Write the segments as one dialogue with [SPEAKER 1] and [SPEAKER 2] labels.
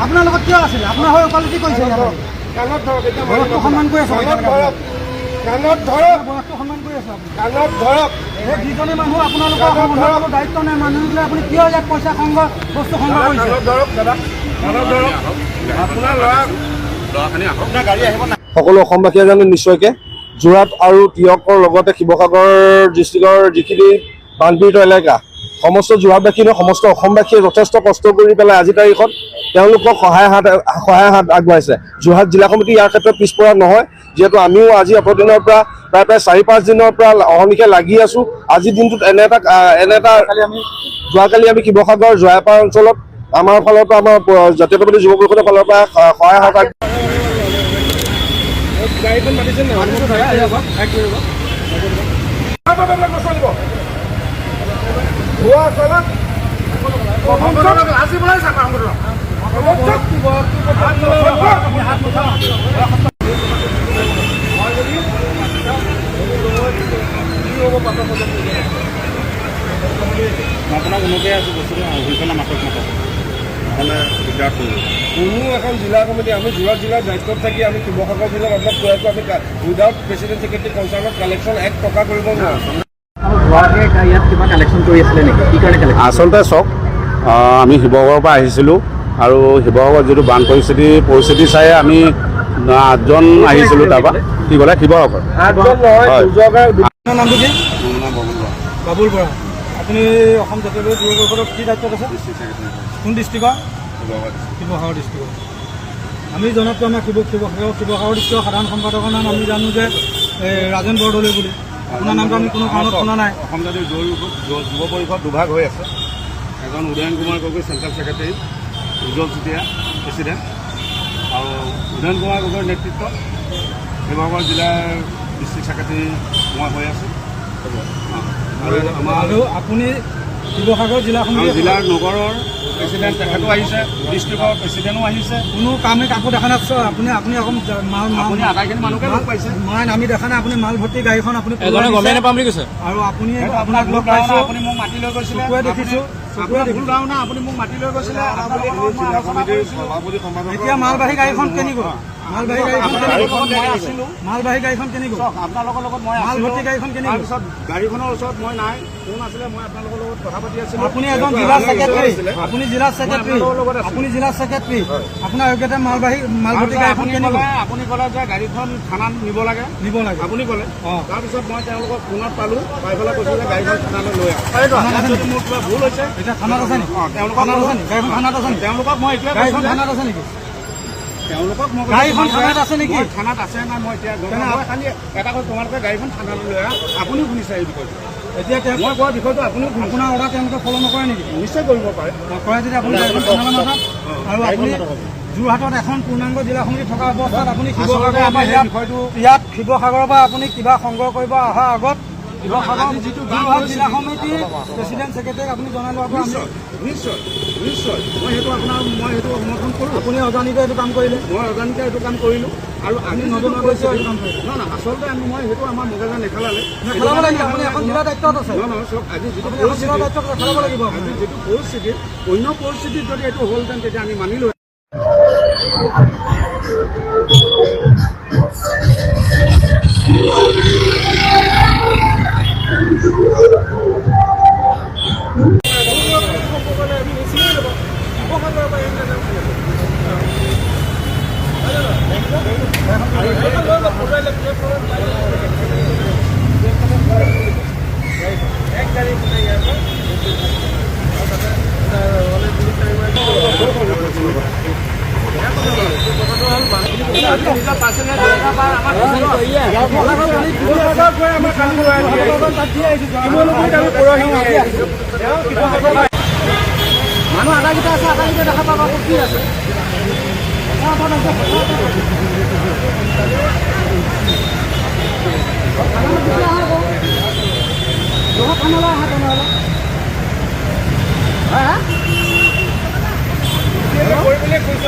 [SPEAKER 1] আপোনাৰ লগত কিয় আছিলে? আপোনাৰ হৈ ওকালতি কৰিছে।
[SPEAKER 2] কাণত ধৰক,
[SPEAKER 1] বয়সটো সন্মান কৰি আছোঁ।
[SPEAKER 2] কাণত ধৰক, কাণত ধৰক,
[SPEAKER 1] বয়সটো সন্মান কৰি আছোঁ।
[SPEAKER 2] কাণত ধৰক।
[SPEAKER 1] এই যিজনী মানুহ আপোনালোকৰ দায়িত্ব নাই, মানুহবিলাক আপুনি কিয় ইয়াত পইচা সংগ্ৰহ বস্তু সংগ্ৰহ কৰিছে?
[SPEAKER 2] কাণত ধৰক দাদা, কাণত ধৰক। আপোনাৰ ল'ৰাখিনি আহক না, গাড়ী আহিব না।
[SPEAKER 3] সকলো অসমবাসীয়ে জানে নিশ্চয়কৈ যোৰহাট আৰু তিয়কৰ লগতে শিৱসাগৰ ডিষ্ট্ৰিক্টৰ যিখিনি বানপীড়িত এলেকা, সমস্ত যোৰহাটবাসী সমস্ত অসমবাসীয়ে যথেষ্ট কষ্ট কৰি পেলাই আজিৰ তাৰিখত তেওঁলোকক সহায় হাত আগবঢ়াইছে। যোৰহাট জিলা সমিতি ইয়াৰ ক্ষেত্ৰত পিছপৰা নহয়, যিহেতু আমিও আজি অপদিনৰ পৰা প্ৰায় 4-5 দিনৰ পৰা অহৰ্নিশে লাগি আছোঁ। আজিৰ দিনটোত এনে এটা যোৱাকালি আমি শিৱসাগৰ জয়াপাৰ অঞ্চলত আমাৰ ফালৰ পৰা আমাৰ জাতীয়তাবাদী যুৱ পৰিষদৰ ফালৰ পৰা সহায় হাত
[SPEAKER 2] গাড়ীখন মাতিছে নাই? আজি বলাই চাবা আপোনাক উন্নতে আছোঁ বস্তুটো সেইকাৰণে মাতক নহ'লে দিগদাৰ কৰিব। কোনো এখন জিলা কমিটি আমি যোৰহাট জিলাৰ দায়িত্বত থাকি আমি শিৱসাগৰ জিলাত আপোনাক কৈ আছোঁ, আমি উইদাউট প্ৰেচিডেণ্ট ছেক্ৰেটাৰী কনচাৰ্ণত কালেকশ্যন 1 টকা কৰিব নোৱাৰোঁ।
[SPEAKER 4] আচলতে চাওক, আমি শিৱসাগৰৰ পৰা আহিছিলোঁ আৰু শিৱসাগৰত যিটো বান পৰিস্থিতি চাই আমি 8জন আহিছিলোঁ। তাৰপৰা কি ক'লে শিৱসাগৰ
[SPEAKER 1] নামটো কি? বাবুল বৰা। আপুনি অসম জাতীয়তাবাদী যুৱ পৰিষদৰ কি দায়িত্বত আছে? কোন ডিষ্ট্ৰিক্টৰ? শিৱসাগৰ ডিষ্ট্ৰিক্টৰ। আমি জনাতটো আমাৰ শিৱসাগৰ ডিষ্ট্ৰিক্টৰ সাধাৰণ সম্পাদকৰ নাম আমি জানো যে ৰাজেন বৰদলৈ বুলি। আপোনাৰ নামটো আমি কোনো কাৰণত শুনা নাই।
[SPEAKER 4] অসম জাতীয় যুৱ পৰিষদ দুভাগ হৈ আছে। এজন উদয়ন কুমাৰ গগৈ চেণ্ট্ৰেল ছেক্ৰেটাৰী, উজ্জ্বল চুতীয়া প্ৰেচিডেণ্ট, আৰু উদয়ন কুমাৰ গগৈৰ নেতৃত্বত শিৱসাগৰ জিলাৰ ডিষ্ট্ৰিক্ট ছেক্ৰেটাৰী মই হৈ আছোঁ।
[SPEAKER 1] আৰু আপুনি শিৱসাগৰ জিলাৰ
[SPEAKER 4] নগৰৰ প্ৰেচিডেণ্ট তেখেতো আহিছে, ডিষ্ট্ৰিক্টৰ প্ৰেচিডেণ্টো আহিছে।
[SPEAKER 1] কোনো কামে কাকো দেখা নাপাইছে। আপুনি
[SPEAKER 4] আপুনি আটাইখিনি মানুহকে লগ পাইছে।
[SPEAKER 1] আমি দেখা নাই। আপুনি মাল ভৰ্তি গাড়ীখন আপুনি
[SPEAKER 4] গমেই নাপাম বুলি কৈছে।
[SPEAKER 1] আৰু আপুনি আপোনাক লগ পাইছোঁ,
[SPEAKER 4] আপুনি মোক মাতি লৈ গৈছিলে।
[SPEAKER 1] চকুৱে দেখিছোঁ।
[SPEAKER 4] আপুনি মোক মাতি লৈ গৈছিলে।
[SPEAKER 1] এতিয়া মালবাহী গাড়ীখন কেনি গ'ল? মালবাহী গাড়ীখন কেনি গ'ল?
[SPEAKER 4] আপোনালোকৰ লগত মই
[SPEAKER 1] মাল ভৰ্তি গাড়ীখন কেনি গ'ল?
[SPEAKER 4] তাৰপিছত গাড়ীখনৰ ওচৰত মই নাই, কোন আছিলে, মই আপোনালোকৰ লগত কথা পাতি আছিলোঁ।
[SPEAKER 1] আপুনি এজন জিলা ছেক্ৰেটাৰী, আপুনি জিলা ছেক্ৰেটাৰী, আপোনাৰ যোগ্যতা মাল ভৰ্তি গাড়ীখন কেনি গ'ল?
[SPEAKER 4] আপুনি ক'লে যে গাড়ীখন থানাত নিব লাগে। আপুনি ক'লে। তাৰপিছত মই তেওঁলোকক ফোনত পালোঁ, পাই পেলাই কৈছোঁ যে গাড়ীখন থানালৈ লৈ আহক। যদি মোৰ কিবা ভুল হৈছে
[SPEAKER 1] এতিয়া থানাত আছে নেকি?
[SPEAKER 4] তেওঁলোকক
[SPEAKER 1] গাড়ীখন থানাত আছে নেকি?
[SPEAKER 4] তেওঁলোকক মই এতিয়া
[SPEAKER 1] গাড়ীখন থানাত আছে নেকি?
[SPEAKER 4] তেওঁলোকক মই
[SPEAKER 1] গাড়ীখন থানাত আছে নেকি?
[SPEAKER 4] থানাত আছে নাই মই এতিয়া খালি এটা কথা, তোমালোকে গাড়ীখন থানালৈ লৈ আহা। আপুনিও শুনিছে এই বিষয়টো।
[SPEAKER 1] এতিয়া
[SPEAKER 4] মই কোৱা বিষয়টো আপুনিও
[SPEAKER 1] আপোনাৰ অৰ্ডাৰ তেওঁলোকে ফ'ল' নকৰে নেকি?
[SPEAKER 4] নিশ্চয় কৰিব পাৰে।
[SPEAKER 1] নকৰে যদি আপুনি গাড়ীখন থানালৈ নাথাক। আৰু আপুনি যোৰহাটত এখন পূৰ্ণাংগ জিলা সমিতি থকা অৱস্থাত আপুনি শিৱসাগৰৰ ইয়াত শিৱসাগৰৰ পৰা আপুনি কিবা সংগ্ৰহ কৰিব অহাৰ আগত শিৱসাগৰ যোৰহাট জিলা সমিতিৰ প্ৰেচিডেণ্ট ছেক্ৰেটাৰীক আপুনি জনাই লোৱাটো
[SPEAKER 4] নিশ্চয় মই সেইটো সমৰ্থন কৰোঁ।
[SPEAKER 1] আপুনি অজানিতে এইটো কাম কৰিলে?
[SPEAKER 4] মই অজানিতে এইটো কাম কৰিলোঁ। আৰু আমি
[SPEAKER 1] নজনা গৈছে এইটো কাম কৰিলে?
[SPEAKER 4] নহয়, আচলতে মই সেইটো আমাৰ মগজে নেখেলালে।
[SPEAKER 1] আপুনি এখন জিলা দায়িত্বত আছে।
[SPEAKER 4] চাওক, আজি যিটো
[SPEAKER 1] জিলা দায়িত্বত খেলাব লাগিব।
[SPEAKER 4] আজি যিটো পৰিস্থিতি, অন্য পৰিস্থিতিত যদি এইটো হ'লহেঁতেন তেতিয়া আমি মানিলোঁ।
[SPEAKER 1] মানুহ আধাকেইটা আছে, আধাকেইটা দেখা পাবা কি আছে।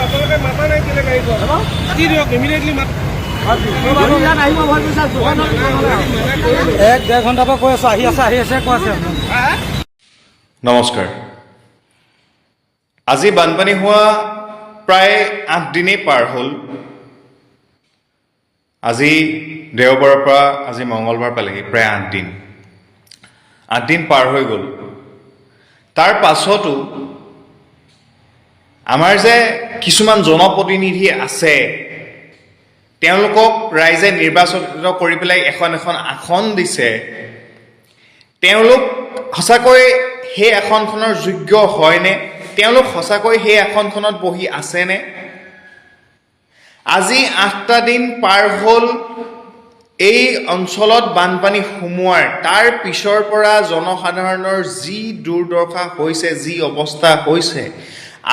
[SPEAKER 2] আপোনালোকে মাতা নাই কেলে গাড়ীখন? কি দিয়ক ইমিডিয়েটলি মাত।
[SPEAKER 1] 1-1.5 ঘণ্টাৰ পৰা কৈ আছোঁ, আহি আছে কৈ আছে।
[SPEAKER 5] নমস্কাৰ। আজি বানপানী হোৱা প্ৰায় 8 দিনেই পাৰ হ'ল। আজি দেওবাৰৰ পৰা আজি মঙলবাৰ পালেহি, প্ৰায় 8 দিন। 8 দিন পাৰ হৈ গ'ল। তাৰ পাছতো আমাৰ যে কিছুমান জনপ্ৰতিনিধি আছে, তেওঁলোকক ৰাইজে নিৰ্বাচিত কৰি পেলাই এখন আসন দিছে, তেওঁলোক সঁচাকৈ সেই আসনখনৰ যোগ্য হয়নে? তেওঁলোক সঁচাকৈ সেই আসনখনত বহি আছেনে? আজি 8টা দিন পাৰ হ'ল এই অঞ্চলত বানপানী সোমোৱাৰ, তাৰ পিছৰ পৰা জনসাধাৰণৰ যি দুৰ্দশা হৈছে, যি অৱস্থা হৈছে,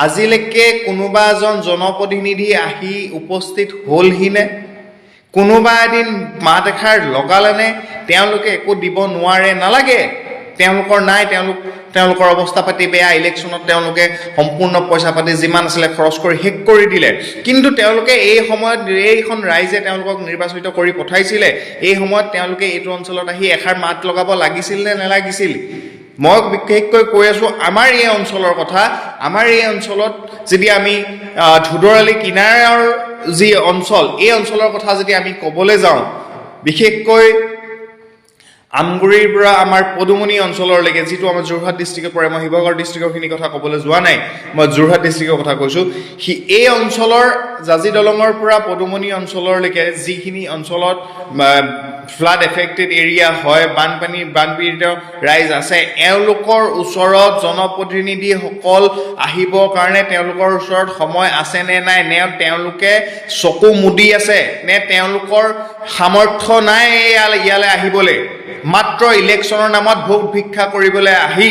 [SPEAKER 5] আজিলৈকে কোনোবা এজন জনপ্ৰতিনিধি আহি উপস্থিত হ'লহিনে? কোনোবা এদিন মাত এষাৰ লগালেনে? তেওঁলোকে একো দিব নোৱাৰে, নালাগে, তেওঁলোকৰ নাই, তেওঁলোকৰ অৱস্থা পাতি বেয়া, ইলেকশ্যনত তেওঁলোকে সম্পূৰ্ণ পইচা পাতি যিমান আছিলে খৰচ কৰি শেষ কৰি দিলে। কিন্তু তেওঁলোকে এই সময়ত, এইখন ৰাইজে তেওঁলোকক নিৰ্বাচিত কৰি পঠাইছিলে, এই সময়ত তেওঁলোকে এইটো অঞ্চলত আহি এষাৰ মাত লগাব লাগিছিল নে নালাগিছিল? মই বিশেষকৈ কৈ আছোঁ আমাৰ এই অঞ্চলৰ কথা। আমাৰ এই অঞ্চলত যদি আমি ধুদৰালি কিনাৰৰ যি অঞ্চল, এই অঞ্চলৰ কথা যদি আমি ক'বলৈ যাওঁ, বিশেষকৈ আমগুৰিৰ পৰা আমাৰ পদুমণি অঞ্চললৈকে, যিটো আমাৰ যোৰহাট ডিষ্ট্ৰিক্টত পৰে, মই শিৱসাগৰ ডিষ্ট্ৰিক্টৰখিনি কথা ক'বলৈ যোৱা নাই, মই যোৰহাট ডিষ্ট্ৰিক্টৰ কথা কৈছোঁ। এই অঞ্চলৰ জাজি দলঙৰ পৰা পদুমণি অঞ্চললৈকে যিখিনি অঞ্চলত ফ্লাড এফেক্টেড এৰিয়া হয়, বানপীড়িত ৰাইজ আছে, এওঁলোকৰ ওচৰত জনপ্ৰতিনিধিসকল আহিবৰ কাৰণে তেওঁলোকৰ ওচৰত সময় আছে নে নাই? নে তেওঁলোকে চকু মুদি আছে? নে তেওঁলোকৰ সামৰ্থ্য নাই ইয়ালৈ আহিবলৈ? মাত্ৰ ইলেকশ্যনৰ নামত ভোট ভিক্ষা কৰিবলৈ আহি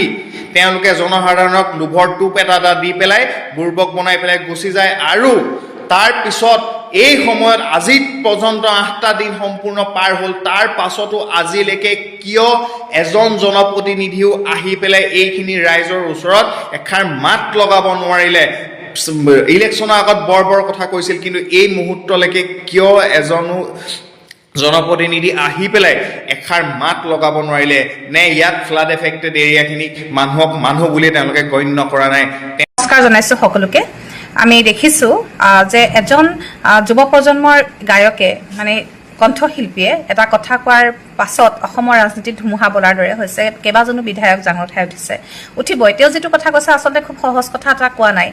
[SPEAKER 5] তেওঁলোকে জনসাধাৰণক লোভৰ টোপ এটা দি পেলাই বুৰ্বক বনাই পেলাই গুচি যায়। আৰু তাৰ পিছত এই সময়ত আজি পৰ্যন্ত 8টা দিন সম্পূৰ্ণ পাৰ হ'ল, তাৰ পাছতো আজিলৈকে কিয় এজন জনপ্ৰতিনিধিও আহি পেলাই এইখিনি ৰাইজৰ ওচৰত এষাৰ মাত লগাব নোৱাৰিলে? ইলেকশ্যনৰ আগত বৰ কথা কৈছিল, কিন্তু এই মুহূৰ্তলৈকে কিয় এজনো জনপ্ৰতিনিধি আহি পেলাই এষাৰ মাত লগাব নোৱাৰিলে? নে ইয়াত ফ্লাড এফেক্টেড এৰিয়াখিনিক মানুহ বুলি তেওঁলোকে গণ্য কৰা নাই?
[SPEAKER 6] নমস্কাৰ জনাইছোঁ সকলোকে। আমি দেখিছোঁ যে এজন যুৱ প্ৰজন্মৰ গায়কে, মানে কণ্ঠশিল্পীয়ে এটা কথা কোৱাৰ পাছত অসমৰ ৰাজনীতিত ধুমুহা বলাৰ দৰে হৈছে। কেইবাজনো বিধায়ক জাঙৰ খাই উঠিবই। তেওঁ যিটো কথা কৈছে আচলতে খুব সহজ কথা এটা কোৱা নাই।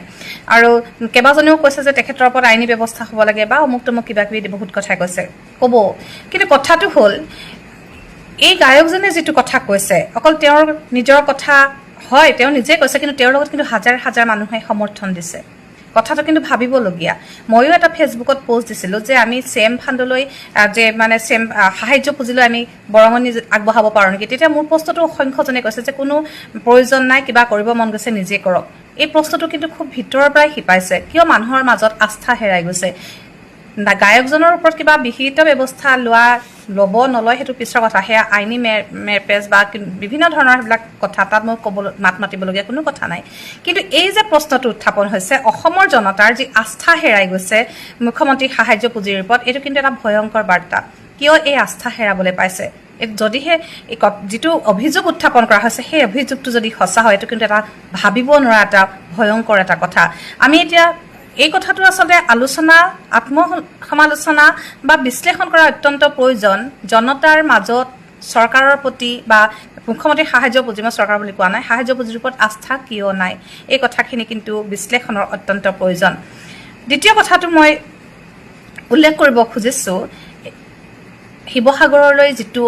[SPEAKER 6] আৰু কেইবাজনেও কৈছে যে তেখেতৰ ওপৰত আইনী ব্যৱস্থা হ'ব লাগে বা অমুক তমুক কিবা কিবি বহুত কথাই কৈছে, ক'ব। কিন্তু কথাটো হ'ল, এই গায়কজনে যিটো কথা কৈছে অকল তেওঁৰ নিজৰ কথা হয়, তেওঁ নিজে কৈছে, কিন্তু তেওঁৰ লগত কিন্তু হাজাৰ হাজাৰ মানুহে সমৰ্থন দিছে। কথাটো কিন্তু ভাবিবলগীয়া। ময়ো এটা ফেচবুকত পোষ্ট দিছিলোঁ যে আমি চেম ফাণ্ডলৈ যে মানে চেম সাহায্য পুঁজিলৈ আমি বৰঙণি আগবঢ়াব পাৰোঁ নেকি? তেতিয়া মোৰ প্ৰশ্নটো অসংখ্যজনে কৈছে যে কোনো প্ৰয়োজন নাই, কিবা কৰিব মন গৈছে নিজে কৰক। এই প্ৰশ্নটো কিন্তু খুব ভিতৰৰ পৰাই শিপাইছে। কিয় মানুহৰ মাজত আস্থা হেৰাই গৈছে? গায়কজনৰ ওপৰত কিবা বিহিত ব্যৱস্থা ল'ব নলয় সেইটো পিছৰ কথা, সেয়া আইনী মেৰপেজ বা বিভিন্ন ধৰণৰ সেইবিলাক কথা, তাত মই মাত মাতিবলগীয়া কোনো কথা নাই। কিন্তু এই যে প্ৰশ্নটো উত্থাপন হৈছে, অসমৰ জনতাৰ যি আস্থা হেৰাই গৈছে মুখ্যমন্ত্ৰীৰ সাহায্য পুঁজিৰ ওপৰত, এইটো কিন্তু এটা ভয়ংকৰ বাৰ্তা। কিয় এই আস্থা হেৰাবলৈ পাইছে? যদিহে যিটো অভিযোগ উত্থাপন কৰা হৈছে সেই অভিযোগটো যদি সঁচা হয়, এইটো কিন্তু এটা ভাবিব নোৱাৰা এটা ভয়ংকৰ এটা কথা। আমি এতিয়া এই কথাটো আচলতে আলোচনা, আত্মসমালোচনা বা বিশ্লেষণ কৰা অত্যন্ত প্ৰয়োজন। জনতাৰ মাজত চৰকাৰৰ প্ৰতি বা মুখ্যমন্ত্ৰীৰ সাহায্য পুঁজি, মই চৰকাৰ বুলি কোৱা নাই, সাহায্য পুঁজিৰ ওপৰত আস্থা কিয় নাই, এই কথাখিনি কিন্তু বিশ্লেষণৰ অত্যন্ত প্ৰয়োজন। দ্বিতীয় কথাটো মই উল্লেখ কৰিব খুজিছোঁ, শিৱসাগৰলৈ যিটো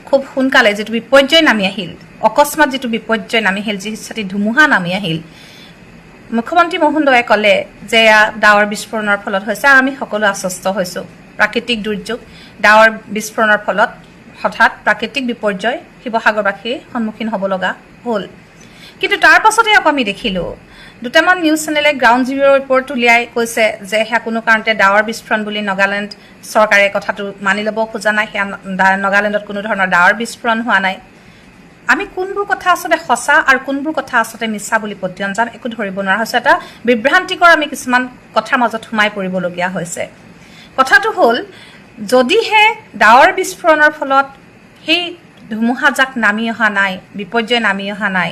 [SPEAKER 6] খুব সোনকালে যিটো বিপৰ্যয় নামি আহিল, অকস্মাত যিটো বিপৰ্যয় নামি আহিল, যি ধুমুহা নামি আহিল, মুখ্যমন্ত্ৰী মহোদয়ে ক'লে যে এয়া ডাৱৰ বিস্ফোৰণৰ ফলত হৈছে, আৰু আমি সকলো আশ্বস্ত হৈছোঁ। প্ৰাকৃতিক দুৰ্যোগ, ডাৱৰ বিস্ফোৰণৰ ফলত হঠাৎ প্ৰাকৃতিক বিপৰ্যয় শিৱসাগৰবাসীৰ সন্মুখীন হ'ব লগা হ'ল। কিন্তু তাৰ পাছতে আকৌ আমি দেখিলোঁ দুটামান নিউজ চেনেলে গ্ৰাউণ্ড জিৰোৰ ৰিপৰ্ট উলিয়াই কৈছে যে সেয়া কোনো কাৰণতে ডাৱৰ বিস্ফোৰণ বুলি নাগালেণ্ড চৰকাৰে কথাটো মানি ল'ব খোজা নাই, সেয়া নাগালেণ্ডত কোনো ধৰণৰ ডাৱৰ বিস্ফোৰণ হোৱা নাই। আমি কোনবোৰ কথা আচলতে সঁচা আৰু কোনবোৰ কথা আচলতে মিছা বুলি পত্যঞ্জান একো ধৰিব নোৱাৰা হৈছে। এটা বিভ্ৰান্তিকৰ আমি কিছুমান কথাৰ মাজত সোমাই পৰিবলগীয়া হৈছে। কথাটো হ'ল, যদিহে ডাৱৰ বিস্ফোৰণৰ ফলত সেই ধুমুহাজাক নামি অহা নাই, বিপৰ্যয় নামি অহা নাই,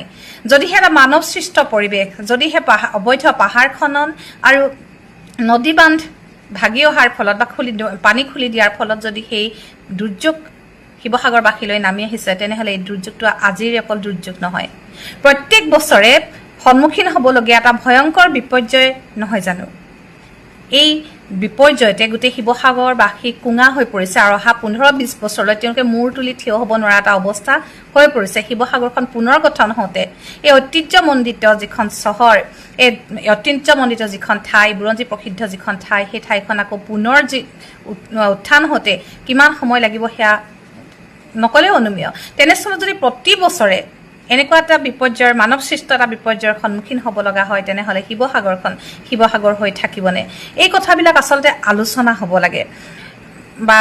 [SPEAKER 6] যদিহে এটা মানৱ সৃষ্ট পৰিৱেশ, যদিহে অবৈধ পাহাৰ খনন আৰু নদী বান্ধ ভাগি অহাৰ ফলত বা পানী খুলি দিয়াৰ ফলত যদি সেই দুৰ্যোগ শিৱসাগৰবাসীলৈ নামি আহিছে, তেনেহ'লে এই দুৰ্যোগটো আজিৰ অকল দুৰ্যোগ নহয়, প্ৰত্যেক বছৰে সন্মুখীন হ'বলগীয়া এটা ভয়ংকৰ বিপৰ্যয় নহয় জানো? এই বিপৰ্যয়তে গোটেই শিৱসাগৰবাসী কুঙা হৈ পৰিছে আৰু অহা 15-20 বছৰলৈ তেওঁলোকে মূৰ তুলি থিয় হ'ব নোৱাৰা এটা অৱস্থা হৈ পৰিছে। শিৱসাগৰখন পুনৰ গঠন হওঁতে এই ঐতিহ্যমণ্ডিত যিখন চহৰ, এই ঐতিহ্যমণ্ডিত যিখন ঠাই, বুৰঞ্জী প্ৰসিদ্ধ যিখন ঠাই, সেই ঠাইখন আকৌ পুনৰ যি উত্থান হওঁতে কিমান সময় লাগিব সেয়া নকলেও অনুমেয়। তেনেস্থলত যদি প্ৰতি বছৰে এনেকুৱা এটা বিপৰ্যয়ৰ, মানৱ সৃষ্ট এটা বিপৰ্যয়ৰ সন্মুখীন হ'ব লগা হয়, তেনেহ'লে শিৱসাগৰখন শিৱসাগৰ হৈ থাকিবনে? এই কথাবিলাক আচলতে আলোচনা হ'ব লাগে, বা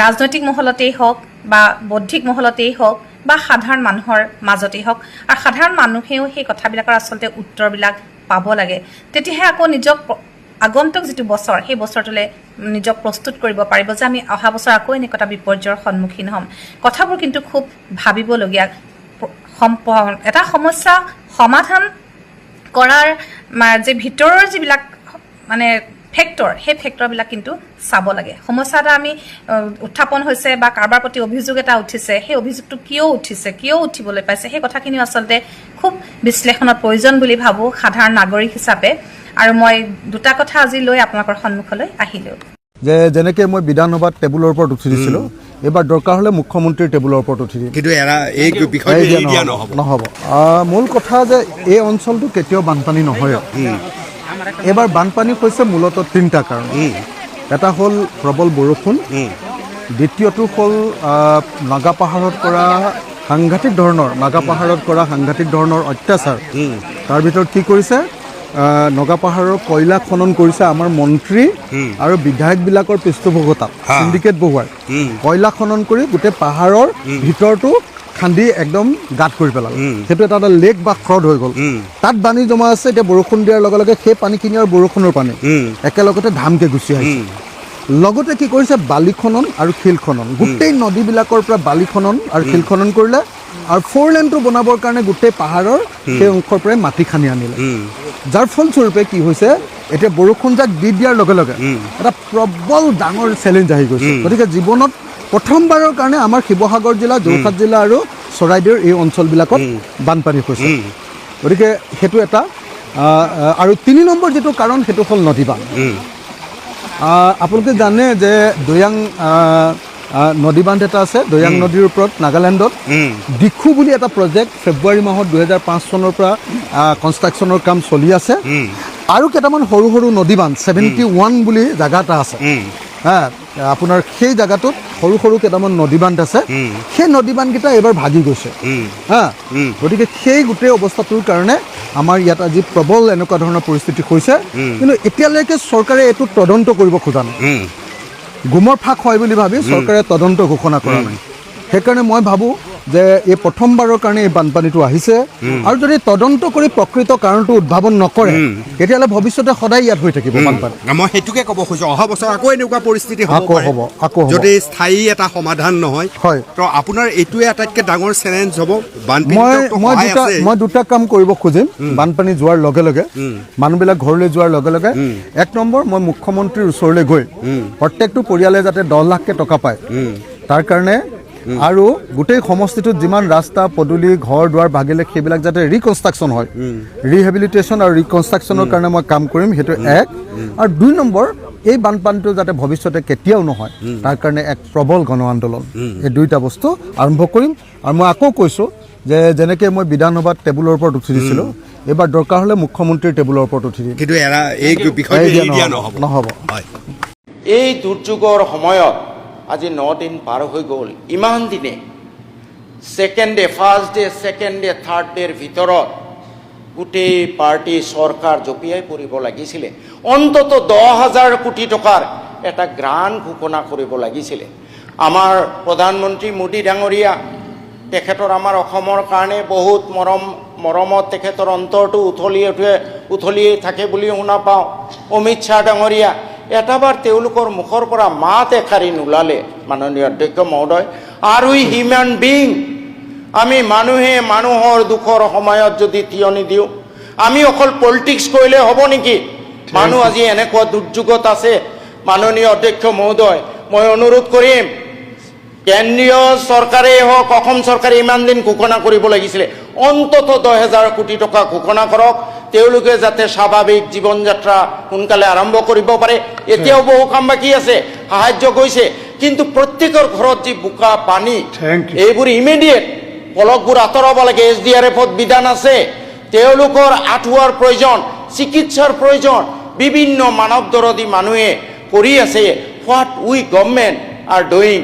[SPEAKER 6] ৰাজনৈতিক মহলতেই হওক বা বৌদ্ধিক মহলতেই হওক বা সাধাৰণ মানুহৰ মাজতেই হওক, আৰু সাধাৰণ মানুহেও সেই কথাবিলাকৰ আচলতে উত্তৰবিলাক পাব লাগে। তেতিয়াহে আকৌ নিজক আগন্তুক যিটো বছৰ, সেই বছৰটোলৈ নিজক প্ৰস্তুত কৰিব পাৰিব যে আমি অহা বছৰ আকৌ এনেকুৱা এটা বিপৰ্যয়ৰ সন্মুখীন হ'ম। কথাবোৰ কিন্তু খুব ভাবিবলগীয়া। এটা সমস্যা সমাধান কৰাৰ যে ভিতৰৰ যিবিলাক মানে ফেক্টৰ, সেই ফেক্টৰবিলাক কিন্তু চাব লাগে। সমস্যা এটা আমি উত্থাপন হৈছে বা কাৰোবাৰ প্ৰতি অভিযোগ এটা উঠিছে, সেই অভিযোগটো কিয় উঠিছে, কিয় উঠিবলৈ পাইছে, সেই কথাখিনিও আচলতে খুব বিশ্লেষণৰ প্ৰয়োজন বুলি ভাবোঁ সাধাৰণ নাগৰিক হিচাপে। আৰু মই দুটা কথা আজি লৈ আপোনালোকৰ সন্মুখলৈ আহিলোঁ।
[SPEAKER 7] যে যেনেকৈ মই বিধানসভাত টেবুলৰ ওপৰত উঠি দিছিলোঁ, এইবাৰ দৰকাৰ হ'লে মুখ্যমন্ত্ৰীৰ টেবুলৰ ওপৰত উঠি দিম,
[SPEAKER 4] কিন্তু
[SPEAKER 7] নহ'ব। মূল কথা যে এই অঞ্চলটো কেতিয়াও বানপানী নহয়। এইবাৰ বানপানী হৈছে মূলতঃ 3টা কাৰণ। এটা হ'ল প্ৰবল বৰষুণ, দ্বিতীয়টো হ'ল নাগা পাহাৰত কৰা সাংঘাতিক ধৰণৰ অত্যাচাৰ। তাৰ ভিতৰত কি কৰিছে, নগা পাহাৰৰ কয়লা খনন কৰিছে আমাৰ মন্ত্ৰী আৰু বিধায়কবিলাকৰ পৃষ্ঠপোষকতাত, চিণ্ডিকেট বহুৱাই কয়লা খনন কৰি গোটেই পাহাৰৰ ভিতৰটো খান্দি একদম গাঁত কৰি পেলালে। সেইটো এটা লেক বা হ্ৰদ হৈ গ'ল। তাত পানী জমা আছে। এতিয়া বৰষুণ দিয়াৰ লগে লগে সেই পানীখিনি আৰু বৰষুণৰ পানী একেলগতে ধামকৈ গুচি আহিছে। লগতে কি কৰিছে, বালি খনন আৰু শিল খনন, গোটেই নদীবিলাকৰ পৰা বালি খনন আৰু শিল খনন কৰিলে, আৰু 4 লেনটো বনাবৰ কাৰণে গোটেই পাহাৰৰ সেই অংশৰ পৰাই মাটি খান্দি আনিলে। যাৰ ফলস্বৰূপে কি হৈছে, এতিয়া বৰষুণ যাক দি দিয়াৰ লগে লগে এটা প্ৰবল ডাঙৰ চেলেঞ্জ আহি গৈছে। গতিকে জীৱনত প্ৰথমবাৰৰ কাৰণে আমাৰ শিৱসাগৰ জিলা, যোৰহাট জিলা আৰু চৰাইদেউৰ এই অঞ্চলবিলাকত বানপানী হৈছে। গতিকে সেইটো এটা। আৰু 3 নম্বৰ যিটো কাৰণ, সেইটো হ'ল নদী বান্ধ। আপোনালোকে জানে যে দৈয়াং নদী বান্ধ এটা আছে, দৈয়াং নদীৰ ওপৰত নাগালেণ্ডত দিখু বুলি এটা প্ৰজেক্ট ফেব্ৰুৱাৰী মাহত 2005 চনৰ পৰা কনষ্ট্ৰাকশ্যনৰ কাম চলি আছে। আৰু কেইটামান সৰু সৰু নদী বান্ধ 71 বুলি জেগা এটা আছে, আপোনাৰ সেই জেগাটোত সৰু সৰু কেইটামান নদী বান্ধ আছে। সেই নদী বান্ধকেইটা এইবাৰ ভাগি গৈছে। গতিকে সেই গোটেই অৱস্থাটোৰ কাৰণে আমাৰ ইয়াত আজি প্ৰবল এনেকুৱা ধৰণৰ পৰিস্থিতি হৈছে। কিন্তু এতিয়ালৈকে চৰকাৰে এইটো তদন্ত কৰিব খোজা নাই। গুমৰ ফাঁক হয় বুলি ভাবি চৰকাৰে তদন্ত ঘোষণা কৰা নাই। সেইকাৰণে মই ভাবোঁ যে এই প্ৰথমবাৰৰ কাৰণে এই বানপানীটো আহিছে, আৰু যদি তদন্ত কৰি প্ৰকৃত কাৰণটো উদ্ভাৱন নকৰে, তেতিয়াহ'লে ভৱিষ্যতে সদায় ইয়াত হৈ থাকিব বানপানী।
[SPEAKER 4] মই সেইটোকে ক'ব খুজিছোঁ, অহা বছৰ আকৌ এনেকুৱা পৰিস্থিতি হ'ব যদি স্থায়ী এটা সমাধান নহয়।
[SPEAKER 7] হয়,
[SPEAKER 4] তো আপোনাৰ এইটোৱে আটাইতকৈ ডাঙৰ চেলেঞ্জ হ'ব।
[SPEAKER 7] মই দুটা কাম কৰিব খুজিম বানপানী যোৱাৰ লগে লগে, মানুহবিলাক ঘৰলৈ যোৱাৰ লগে লগে। 1 নম্বৰ, মই মুখ্যমন্ত্ৰীৰ ওচৰলৈ গৈ প্ৰত্যেকটো পৰিয়ালে যাতে 10 লাখকৈ টকা পায় তাৰ কাৰণে, আৰু গোটেই সমষ্টিটোত যিমান ৰাস্তা পদূলি ঘৰ দুৱাৰ ভাগিলে সেইবিলাক যাতে ৰিকনষ্ট্ৰাকশ্যন হয়, ৰিহেবিলিটেশ্যন আৰু ৰিকনষ্ট্ৰাকশ্যনৰ কাৰণে মই কাম কৰিম। সেইটো 1। আৰু 2 নম্বৰ, এই বানপানীটো যাতে ভৱিষ্যতে কেতিয়াও নহয় তাৰ কাৰণে এক প্ৰবল গণ আন্দোলন। এই 2টা বস্তু আৰম্ভ কৰিম। আৰু মই আকৌ কৈছোঁ যে যেনেকৈ মই বিধানসভাত টেবুলৰ ওপৰত উঠি দিছিলোঁ, এইবাৰ দৰকাৰ হ'লে মুখ্যমন্ত্ৰীৰ টেবুলৰ ওপৰত উঠি দিম,
[SPEAKER 4] কিন্তু
[SPEAKER 7] নহ'ব।
[SPEAKER 8] এই দুৰ্যোগৰ সময়ত আজি 9 দিন পাৰ হৈ গ'ল। ইমান দিনে second day, first day, second day, third ডেৰ ভিতৰত গোটেই পাৰ্টি চৰকাৰ জঁপিয়াই পৰিব লাগিছিলে। অন্ততঃ 10,000 কোটি টকাৰ এটা গ্ৰাণ্ট ঘোষণা কৰিব লাগিছিলে। আমাৰ প্ৰধানমন্ত্ৰী মোদী ডাঙৰীয়া, তেখেতৰ আমাৰ অসমৰ কাৰণে বহুত মৰমত তেখেতৰ অন্তৰটো উথলিয়ে থাকে বুলি শুনা পাওঁ। অমিত শ্বাহ ডাঙৰীয়া, এটাবাৰ তেওঁলোকৰ মুখৰ পৰা মাত এষাৰি নোলালে মাননীয় অধ্যক্ষ মহোদয়। আৰু হিউমেন বিং, আমি মানুহে মানুহৰ দুখৰ সময়ত যদি থিয় নিদিওঁ, আমি অকল পলিটিক্স কৰিলে হ'ব নেকি? মানুহ আজি এনেকুৱা দুৰ্যোগত আছে। মাননীয় অধ্যক্ষ মহোদয়, মই অনুৰোধ কৰিম কেন্দ্ৰীয় চৰকাৰেই হওক অসম চৰকাৰে ইমান দিন ঘোষণা কৰিব লাগিছিলে, অন্তত 10,000 কোটি টকা ঘোষণা কৰক, তেওঁলোকে যাতে স্বাভাৱিক জীৱন যাত্ৰা সোনকালে আৰম্ভ কৰিব পাৰে। এতিয়াও বহু কাম বাকী আছে, সাহায্য গৈছে, কিন্তু প্ৰত্যেকৰ ঘৰত যি বোকা পানী এইবোৰ ইমিডিয়েট পলকবোৰ আঁতৰাব লাগে। SDRFত বিধান আছে, তেওঁলোকৰ আঁঠুৱাৰ প্ৰয়োজন, চিকিৎসাৰ প্ৰয়োজন, বিভিন্ন মানৱ দৰদী মানুহে কৰি আছে। What we government R doing.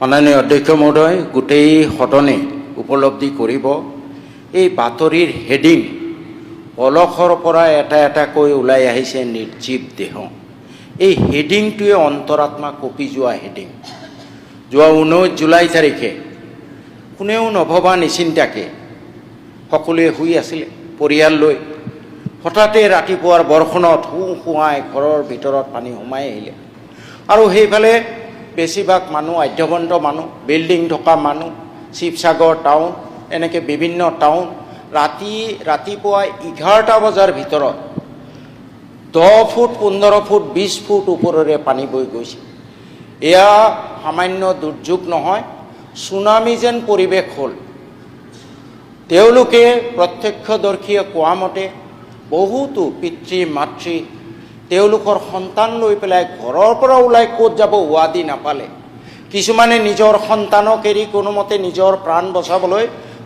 [SPEAKER 8] মাননীয় অধ্যক্ষ মহোদয়, গোটেই সদনে উপলব্ধি কৰিব এই বাতৰিৰ হেডিং পলসৰ পৰা এটা এটাকৈ ওলাই আহিছে নিৰ্জীৱ দেহ। এই হেডিংটোৱে অন্তৰাত্মা কঁপি যোৱা হেডিং। যোৱা 19 জুলাই তাৰিখে কোনেও নভবা নিচিন্তাকে সকলোৱে শুই আছিলে পৰিয়াল লৈ, হঠাতে ৰাতিপুৱাৰ বৰষুণত সুৱাই ঘৰৰ ভিতৰত পানী সোমাই আহিলে। আৰু সেইফালে বেছিভাগ মানুহ আধ্যবন্ত মানুহ, বিল্ডিং থকা মানুহ, শিৱসাগৰ টাউন, এনেকৈ বিভিন্ন টাউন। ৰাতিপুৱা 11টা বজাৰ ভিতৰত 10 ফুট 15 ফুট 20 ফুট ওপৰেৰে পানী বৈ গৈছে। এয়া সামান্য দুৰ্যোগ নহয়, চুনামি যেন পৰিৱেশ হ'ল। তেওঁলোকে প্ৰত্যক্ষদৰ্শীয়ে কোৱা মতে বহুতো পিতৃ মাতৃ তেওঁলোকৰ সন্তান লৈ পেলাই ঘৰৰ পৰা ওলাই ক'ত যাব হোৱাদি নাপালে। কিছুমানে নিজৰ সন্তানক এৰি কোনোমতে নিজৰ প্ৰাণ বচাবলৈ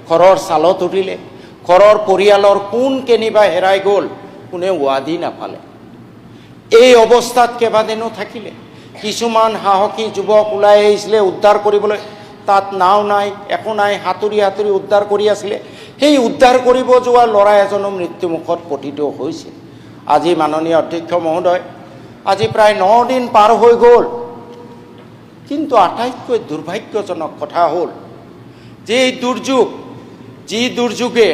[SPEAKER 8] ঘৰৰ চালত উঠিলে। ঘৰৰ পৰিয়ালৰ কোন কেনিবা হেৰাই গ'ল, কোনে হোৱাদি নাপালে। এই অৱস্থাত কেইবাদিনো থাকিলে। কিছুমান সাহসী যুৱক ওলাই আহিছিলে উদ্ধাৰ কৰিবলৈ, তাত নাও নাই, একো নাই, সাঁতুৰি সাঁতুৰি উদ্ধাৰ কৰি আছিলে। সেই উদ্ধাৰ কৰিব যোৱা ল'ৰা এজনো মৃত্যুমুখত পতিত হৈছে। আজি মাননীয় অধ্যক্ষ মহোদয়, আজি প্ৰায় 9 দিন পাৰ হৈ গ'ল, কিন্তু আটাইতকৈ দুৰ্ভাগ্যজনক কথা হ'ল যে এই দুৰ্যোগ, যি দুৰ্যোগে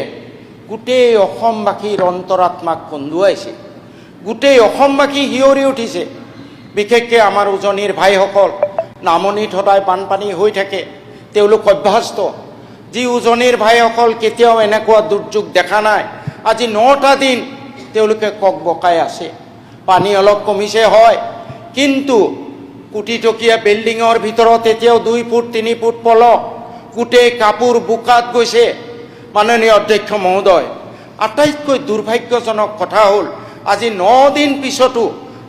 [SPEAKER 8] গোটেই অসমবাসীৰ অন্তৰাত্মাক কন্দুৱাইছে, গোটেই অসমবাসী হিয়ৰি উঠিছে। বিশেষকৈ আমাৰ উজনিৰ ভাইসকল, নামনিত সদায় বানপানী হৈ থাকে, তেওঁলোক অভ্যস্ত। যি উজনিৰ ভাইসকল কেতিয়াও এনেকুৱা দুৰ্যোগ দেখা নাই, আজি 9টা দিন তেওঁলোকে কক বকাই আছে। পানী অলপ কমিছে হয়, কিন্তু কোটিটকীয়া বিল্ডিঙৰ ভিতৰত এতিয়াও 2 ফুট 3 ফুট পলস, গোটেই কাপোৰ বোকাত গৈছে। মাননীয় অধ্যক্ষ মহোদয়, আটাইতকৈ দুৰ্ভাগ্যজনক কথা হ'ল আজি 9 দিন পিছতো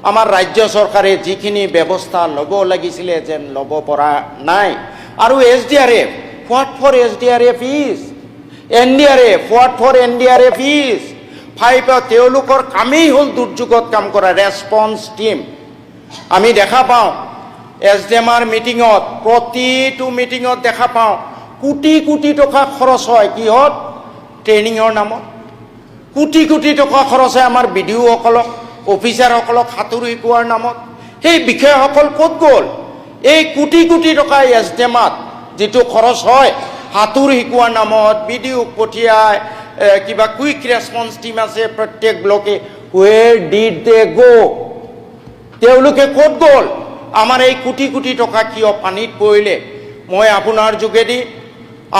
[SPEAKER 8] আমাৰ ৰাজ্য চৰকাৰে যিখিনি ব্যৱস্থা ল'ব লাগিছিলে যেন ল'ব পৰা নাই। আৰু SDRF, what for SDRF is, NDRF, what for NDRF is. তেওঁলোকৰ কামেই হ'ল দুৰ্যোগত কাম কৰা, ৰেছপন্স টিম। আমি দেখা পাওঁ SDMৰ মিটিঙত, প্ৰতিটো মিটিঙত দেখা পাওঁ কোটি কোটি টকা খৰচ হয়। কিহত? ট্ৰেইনিঙৰ নামত কোটি কোটি টকা খৰচ হয় আমাৰ BDOসকলক, অফিচাৰসকলক সাঁতুৰি শিকোৱাৰ নামত। সেই বিষয়াসকল ক'ত গ'ল? এই কোটি কোটি টকা SDMত যিটো খৰচ হয় সাঁতুৰ শিকোৱাৰ নামত, BDOক পঠিয়াই কিবা কুইক ৰেছপন্স টিম আছে প্ৰত্যেক ব্লকে, ৱেৰ ডিড দে গো? তেওঁলোকে ক'ত গ'ল? আমাৰ এই কোটি কোটি টকা কিয় পানীত পৰিলে? মই আপোনাৰ যোগেদি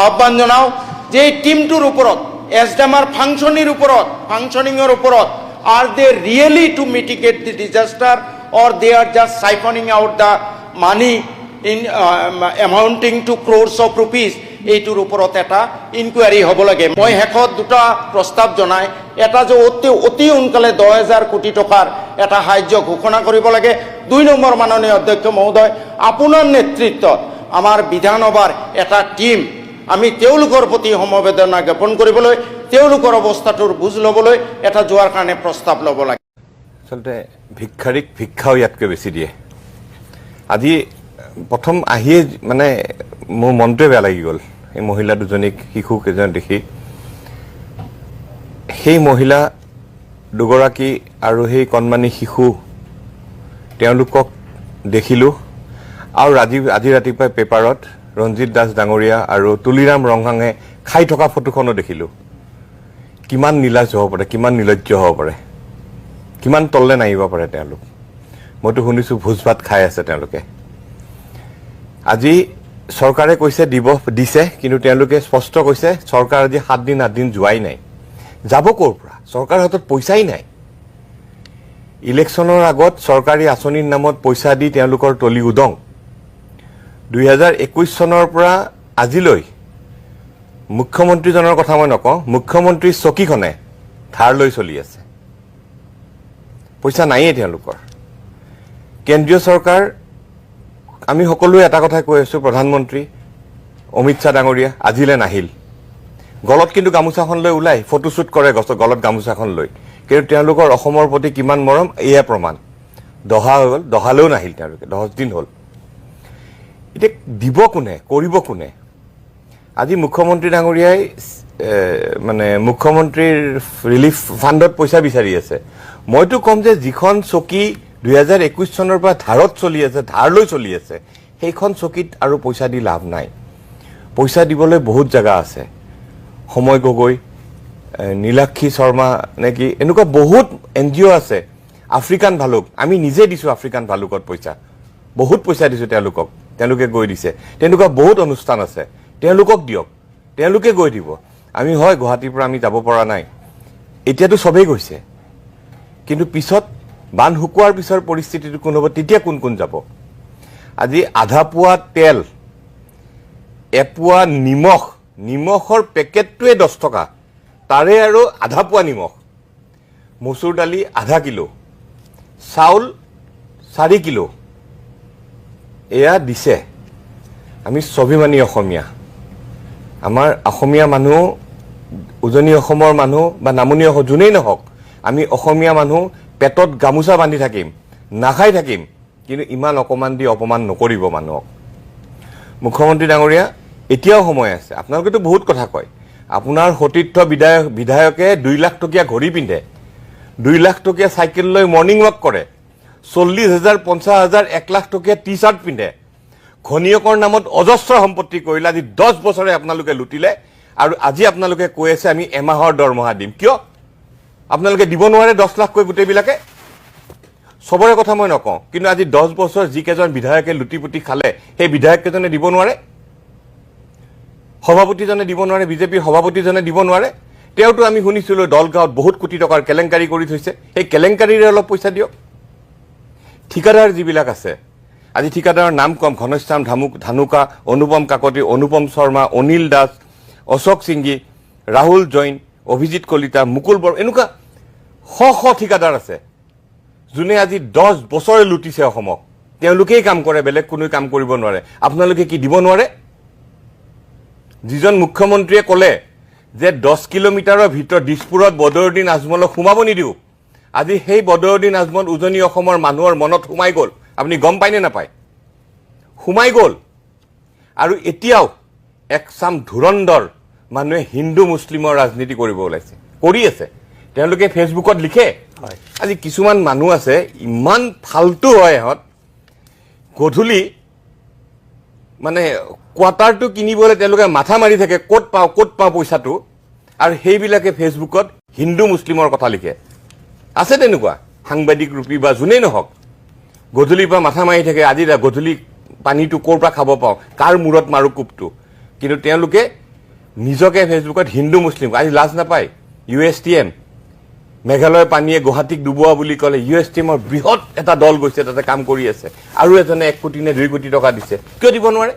[SPEAKER 8] আহ্বান জনাওঁ যে এই টিমটোৰ ওপৰত, SDMৰ ফাংচনিঙৰ ওপৰত, are they really to mitigate the disaster or they are just siphoning out the money in amounting to crores of rupees? এইটোৰ ওপৰত এটা ইনকুৱাৰী হ'ব লাগে। মই শেষত 2টা প্ৰস্তাৱ জনাই, এটা যে অতি সোনকালে 10,000 কোটি টকাৰ এটা সাহায্য ঘোষণা কৰিব লাগে। 2 নম্বৰ, মাননীয় অধ্যক্ষ মহোদয়, আপোনাৰ নেতৃত্বত আমাৰ বিধানসভাৰ এটা টীম, আমি তেওঁলোকৰ প্ৰতি সমবেদনা জ্ঞাপন কৰিবলৈ, তেওঁলোকৰ অৱস্থাটোৰ বুজ ল'বলৈ এটা যোৱাৰ কাৰণে প্ৰস্তাৱ ল'ব লাগে।
[SPEAKER 9] আচলতে ভিক্ষাৰীক ভিক্ষাও ইয়াতকৈ বেছি দিয়ে। আজি প্ৰথম আহিয়ে মানে মোৰ মনটোৱে বেয়া লাগি গ'ল এই মহিলা দুজনীক, শিশু কেইজন দেখি। সেই মহিলা দুগৰাকী আৰু সেই কণমানি শিশু, তেওঁলোকক দেখিলোঁ। আৰু আজি ৰাতিপুৱাই পেপাৰত ৰঞ্জিত দাস ডাঙৰীয়া আৰু তুলিৰাম ৰংহাঙে খাই থকা ফটোখনো দেখিলোঁ। কিমান নীলাজ হ'ব পাৰে, কিমান নিৰ্লজ্জ হ'ব পাৰে, কিমান তললৈ নাহিব পাৰে তেওঁলোক। মইতো শুনিছোঁ ভোজ ভাত খাই আছে তেওঁলোকে। আজি চৰকাৰে কৈছে দিছে, কিন্তু তেওঁলোকে স্পষ্ট কৈছে চৰকাৰ আজি 7 দিন 8 দিন যোৱাই নাই। যাব ক'ৰ পৰা? চৰকাৰৰ হাতত পইচাই নাই। ইলেকশ্যনৰ আগত চৰকাৰী আঁচনিৰ নামত পইচা দি তেওঁলোকৰ তলি উদং 2021 চনৰ পৰা আজিলৈ মুখ্যমন্ত্ৰীজনৰ কথা মই নকওঁ মুখ্যমন্ত্ৰীৰ চকীখনে ধাৰ লৈ চলি আছে পইচা নাইয়ে তেওঁলোকৰ কেন্দ্ৰীয় চৰকাৰ আমি সকলোৱে এটা কথাই কৈ আছো প্ৰধানমন্ত্ৰী অমিত শ্বাহ ডাঙৰীয়া আজিলে নাহিল গলত কিন্তু গামোচাখন লৈ ওলাই ফটোশ্বুট কৰে গলত গামোচাখন লৈ কিন্তু তেওঁলোকৰ অসমৰ প্ৰতি কিমান মৰম এয়া প্ৰমাণ দহা হৈ গ'ল দহালেও নাহিল তেওঁলোকে 10 দিন হ'ল এতিয়া দিব কোনে কৰিব কোনে আজি মুখ্যমন্ত্ৰী ডাঙৰীয়াই মানে মুখ্যমন্ত্ৰীৰ ৰিলিফ ফাণ্ডত পইচা বিচাৰি আছে মইতো কম যে যিখন চকী 2021 চনৰ পৰা ধাৰত চলি আছে ধাৰ লৈ চলি আছে সেইখন চকীত আৰু পইচা দি লাভ নাই পইচা দিবলৈ বহুত জায়গা আছে সময় গগৈ নীলাক্ষী শৰ্মা নেকি এনেকুৱা বহুত এনজিঅ আছে আফ্ৰিকান ভালুক আমি নিজে দিছো আফ্ৰিকান ভালুকত পইচা বহুত পইচা দিছো তেওঁলোকে গৈ দিছে তেনেকুৱা বহুত অনুষ্ঠান আছে তেওঁলোকক দিয়ক তেওঁলোকে গৈ দিব আমি হয় গুৱাহাটীৰ পৰা আমি যাব পৰা নাই এতিয়াতো সবেই গৈছে কিন্তু পিছত বান হুকুৱাৰ পিছৰ পৰিস্থিতিটো কোন হ'ব তেতিয়া কোন যাব আজি আধা পোৱা তেল এপোৱা নিমখৰ পেকেটটোৱে 10 টকা তাৰে আৰু আধা পোৱা নিমখ মচুৰ দালি আধা কিলো চাউল 4 কিলো এয়া দিছে আমি স্বাভিমানী অসমীয়া আমাৰ অসমীয়া মানুহ উজনি অসমৰ মানুহ বা নামনি অসম যোনেই নহওক আমি অসমীয়া মানুহ পেটত গামোচা বান্ধি থাকিম নাখাই থাকিম কিন্তু ইমান অকমান দি অপমান নকৰিব মানুহক মুখ্যমন্ত্ৰী ডাঙৰীয়া এতিয়াও সময় আছে আপোনালোকেতো বহুত কথা কয় আপোনাৰ সতীৰ্থ বিধায়কে 2 লাখ টকীয়া ঘড়ী পিন্ধে 2 লাখ টকীয়া চাইকেল লৈ মৰ্নিং ৱাক কৰে 40,000 50,000 1 লাখ টকীয়া টি চাৰ্ট পিন্ধে ঘনীয়কৰ নামত অজস্ৰ সম্পত্তি কৰিলে আজি 10 বছৰে আপোনালোকে লুটিলে আৰু আজি আপোনালোকে কৈ আছে আমি এমাহৰ দৰমহা দিম কিয় আপোনালোকে দিব নোৱাৰে 10 লাখ কৈ গোটেইবিলাকে সবৰে কথা মই নকওঁ কিন্তু আজি 10 বছৰ যি কেজন বিধায়কে লুটিপুটি খালে সেই বিধায়কজনে দিব নোৱাৰে সভাপতিজনে দিব নোৱাৰে বিজেপিৰ সভাপতিজনে দিব নোৱাৰে তেওঁটো আমি শুনিছিলো দলগাঁৱত বহুত কোটি টকাৰ কেলেংকাৰী কৰি থৈছে সেই কেলেংকাৰীৰে অলপ পইচা দিয়ক ঠিকাদাৰ যিবিলাক আছে আজি ঠিকাদাৰৰ নাম কম ঘনশ্যাম ধানুকা অনুপম কাকতি অনুপম শৰ্মা অনিল দাস অশোক সিংগী ৰাহুল জৈন অভিজিৎ কলিতা মুকুল বৰ এনেকুৱা শ ঠিকাদাৰ আছে যোনে আজি 10 বছৰে লুটিছে অসমক তেওঁলোকেই কাম কৰে বেলেগ কোনো কাম কৰিব নোৱাৰে আপোনালোকে কি দিব নোৱাৰে যিজন মুখ্যমন্ত্ৰীয়ে ক'লে যে 10 কিলোমিটাৰৰ ভিতৰত দিছপুৰত বদৰুদ্দিন আজমলক সোমাব নিদিও আজি সেই বদৰুদ্দিন আজমল উজনি অসমৰ মানুহৰ মনত সোমাই গ'ল আপুনি গম পায়নে নাপায় সোমাই গ'ল আৰু এতিয়াও একসাম ধুৰন্দৰ মানুহে হিন্দু মুছলিমৰ ৰাজনীতি কৰিব ওলাইছে কৰি আছে তেওঁলোকে ফেচবুকত লিখে আজি কিছুমান মানুহ আছে ইমান ফালতু হয় হত গধুলি মানে কোৱাৰ্টাৰটো কিনিবলৈ তেওঁলোকে মাথা মাৰি থাকে ক'ত পাওঁ পইচাটো আৰু সেইবিলাকে ফেচবুকত হিন্দু মুছলিমৰ কথা লিখে আছে তেনেকুৱা সাংবাদিক ৰূপী বা যোনেই নহওক গধুলিৰ পৰা মাথা মাৰি থাকে আজি গধুলি পানীটো ক'ৰ পৰা খাব পাওঁ কাৰ মূৰত মাৰো কোপটো কিন্তু তেওঁলোকে নিজকে ফেচবুকত হিন্দু মুছলিম আজি লাজ নাপায় USTM মেঘালয় পানীয়ে গুৱাহাটীক ডুবোৱা বুলি ক'লে USTMৰ বৃহৎ এটা দল গৈছে তাতে কাম কৰি আছে আৰু এজনে 1 কোটি নে 2 কোটি টকা দিছে কিয় দিব নোৱাৰে